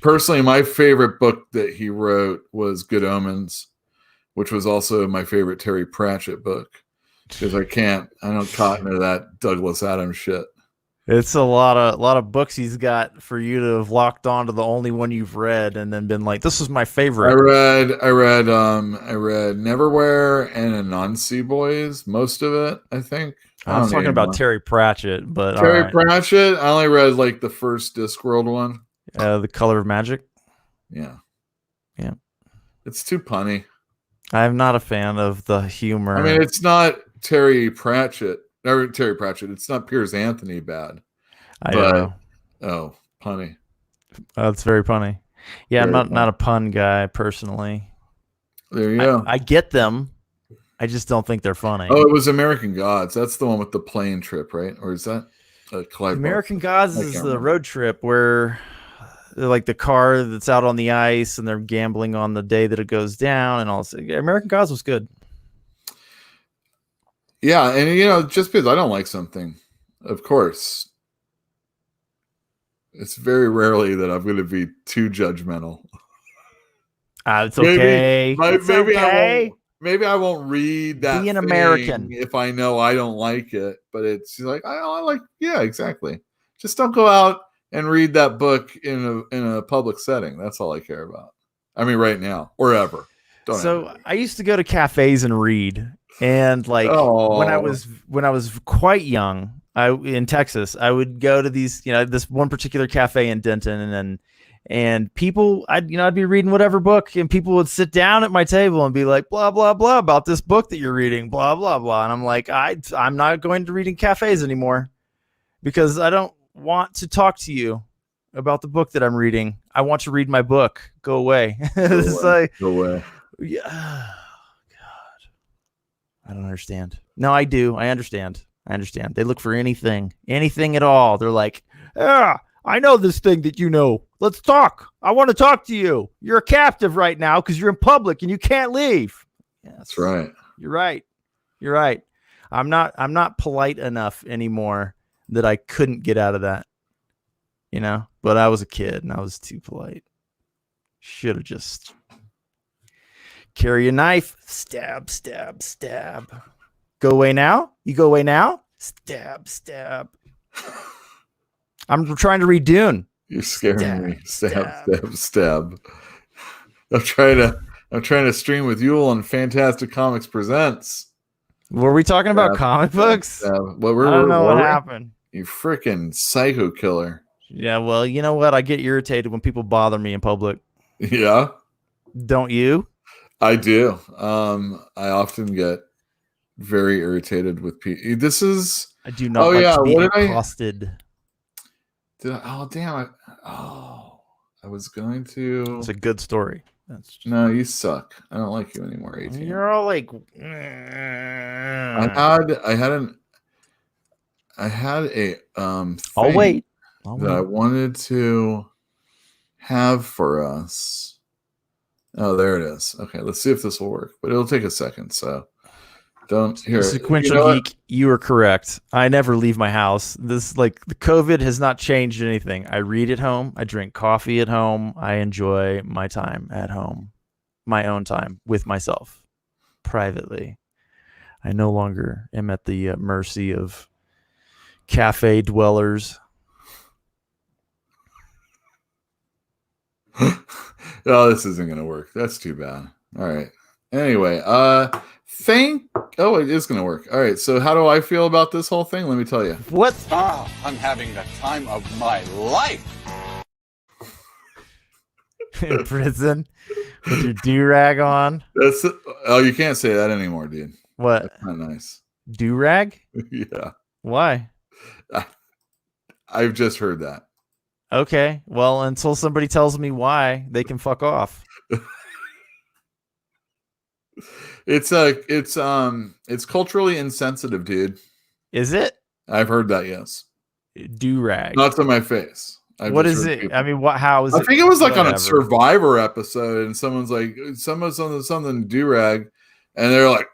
A: Personally, my favorite book that he wrote was Good Omens, which was also my favorite Terry Pratchett book, because I don't cotton to that Douglas Adams shit.
G: It's a lot of books he's got for you to have locked on to the only one you've read and then been like, this is my favorite.
A: I read Neverwhere and Anansi Boys, most of it, I think.
G: I was talking about Terry Pratchett, but
A: Terry Pratchett, I only read like the first Discworld one.
G: The Color of Magic.
A: Yeah.
G: Yeah.
A: It's too punny.
G: I'm not a fan of the humor.
A: I mean, it's not Terry Pratchett. It's not Piers Anthony bad.
G: I know.
A: Oh, punny.
G: That's very punny. Yeah,
A: Very
G: I'm not a pun guy personally.
A: There you go.
G: I get them. I just don't think they're funny.
A: Oh, it was American Gods. That's the one with the plane trip, right? Or is that Clive
G: American Gods is the road trip where like the car that's out on the ice and they're gambling on the day that it goes down and all this. American Gods was good.
A: Yeah, and just because I don't like something, of course, it's very rarely that I'm going to be too judgmental.
G: It's okay.
A: Maybe I won't read that.
G: Be an American
A: if I know I don't like it, but it's like I like. Yeah, exactly. Just don't go out and read that book in a public setting. That's all I care about. I mean, right now or ever.
G: I used to go to cafes and read, and like when I was quite young, in Texas, I would go to these, this one particular cafe in Denton, and people, I'd be reading whatever book, and people would sit down at my table and be like, blah blah blah about this book that you're reading, blah blah blah, and I'm like, I'm not going to read in cafes anymore because I don't want to talk to you about the book that I'm reading. I want to read my book. Go away.
A: Go away.
G: Yeah. God. I don't understand. No, I do. I understand. They look for anything at all. They're like, yeah, I know this thing that you know. Let's talk. I want to talk to you. You're a captive right now because you're in public and you can't leave. Yes.
A: That's right.
G: You're right. I'm not polite enough anymore that I couldn't get out of that, but I was a kid and I was too polite. Should have just carry a knife, stab, stab, stab. Go away now? You go away now? Stab, stab. I'm trying to read Dune.
A: You're scaring me. Stab. I'm trying to stream with Yule on Fantastic Comics Presents.
G: Were we talking about comic books? I don't know what happened.
A: You freaking psycho killer.
G: Yeah, well, you know what? I get irritated when people bother me in public.
A: Yeah.
G: Don't you?
A: I do. I often get very irritated with people.
G: I do not like being accosted.
A: Oh, damn. I was going to.
G: It's a good story.
A: No, you suck. I don't like you anymore, 18.
G: You're all like.
A: I had a
G: I'll wait.
A: I wanted to have for us. Oh, there it is. Okay, let's see if this will work, but it'll take a second. So don't hear it.
G: Sequential
A: You know what?
G: Geek, you are correct. I never leave my house. This like the COVID has not changed anything. I read at home. I drink coffee at home. I enjoy my time at home, my own time with myself, privately. I no longer am at the mercy of cafe dwellers.
A: Oh, this isn't gonna work. That's too bad. All right. Anyway, it is gonna work. All right. So how do I feel about this whole thing? Let me tell you.
G: What?
I: I'm having the time of my life.
G: In prison with your do-rag on?
A: You can't say that anymore, dude.
G: What?
A: That's not nice.
G: Do-rag?
A: Yeah.
G: Why?
A: I've just heard that.
G: Okay. Well, until somebody tells me why, they can fuck off.
A: It's culturally insensitive, dude.
G: Is it?
A: I've heard that, yes.
G: Do-rag.
A: Not to my face.
G: What is it? I mean, how is it?
A: I think it was like on a
G: Whatever.
A: Survivor episode, and someone's like, something do-rag, and they're like,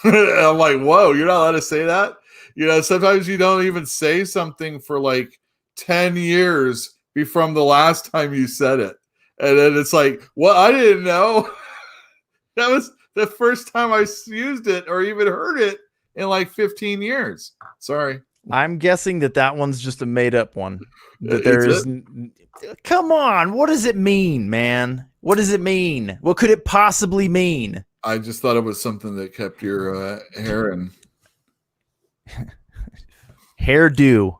A: I'm like, whoa, you're not allowed to say that? You know, sometimes you don't even say something for like 10 years from the last time you said it. And then it's like, well, I didn't know. That was the first time I used it or even heard it in like 15 years. Sorry.
G: I'm guessing that one's just a made up one. That
A: Is
G: there is. Come on. What does it mean, man? What does it mean? What could it possibly mean?
A: I just thought it was something that kept your hair and
G: hairdo.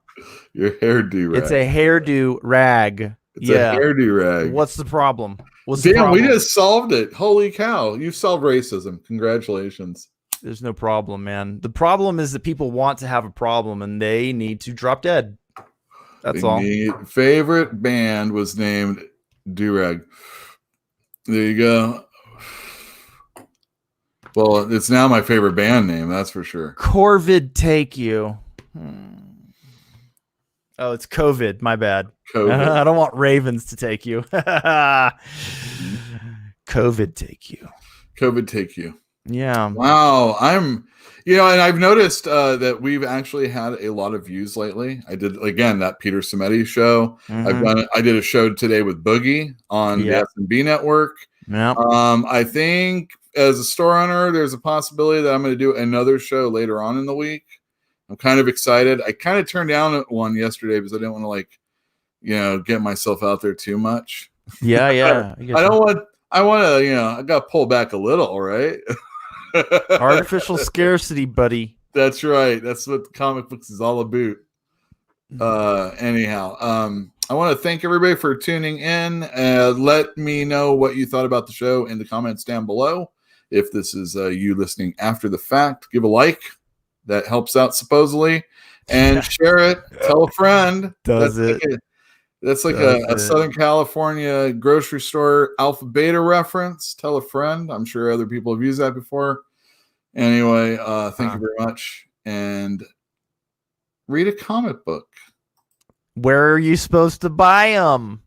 A: Your hairdo rag.
G: It's a hairdo rag.
A: It's a hairdo rag.
G: What's the problem? What's the
A: Damn,
G: problem?
A: we just solved it. Holy cow. You've solved racism. Congratulations.
G: There's no problem, man. The problem is that people want to have a problem and they need to drop dead. That's all.
A: Favorite band was named Durag. There you go. Well, it's now my favorite band name, that's for sure.
G: Corvid take you. Oh, it's COVID. My bad.
A: COVID.
G: I don't want Ravens to take you. COVID take you.
A: COVID take you.
G: Yeah.
A: Wow. And I've noticed that we've actually had a lot of views lately. I did, again, that Peter Cimetti show.
G: Mhm.
A: I did a show today with Boogie on the S&B network.
G: Yeah.
A: I think as a store owner, there's a possibility that I'm going to do another show later on in the week. I'm kind of excited. I kind of turned down one yesterday because I didn't want to get myself out there too much.
G: Yeah.
A: I want to, I got to pull back a little, right?
G: Artificial scarcity, buddy.
A: That's right. That's what comic books is all about. Anyhow, I want to thank everybody for tuning in. Let me know what you thought about the show in the comments down below. If this is you listening after the fact, give a like. That helps out supposedly. And share it. Tell a friend.
G: That's
A: like a Southern California grocery store Alpha Beta reference. Tell a friend. I'm sure other people have used that before. Anyway, thank you very much. And read a comic book.
G: Where are you supposed to buy them?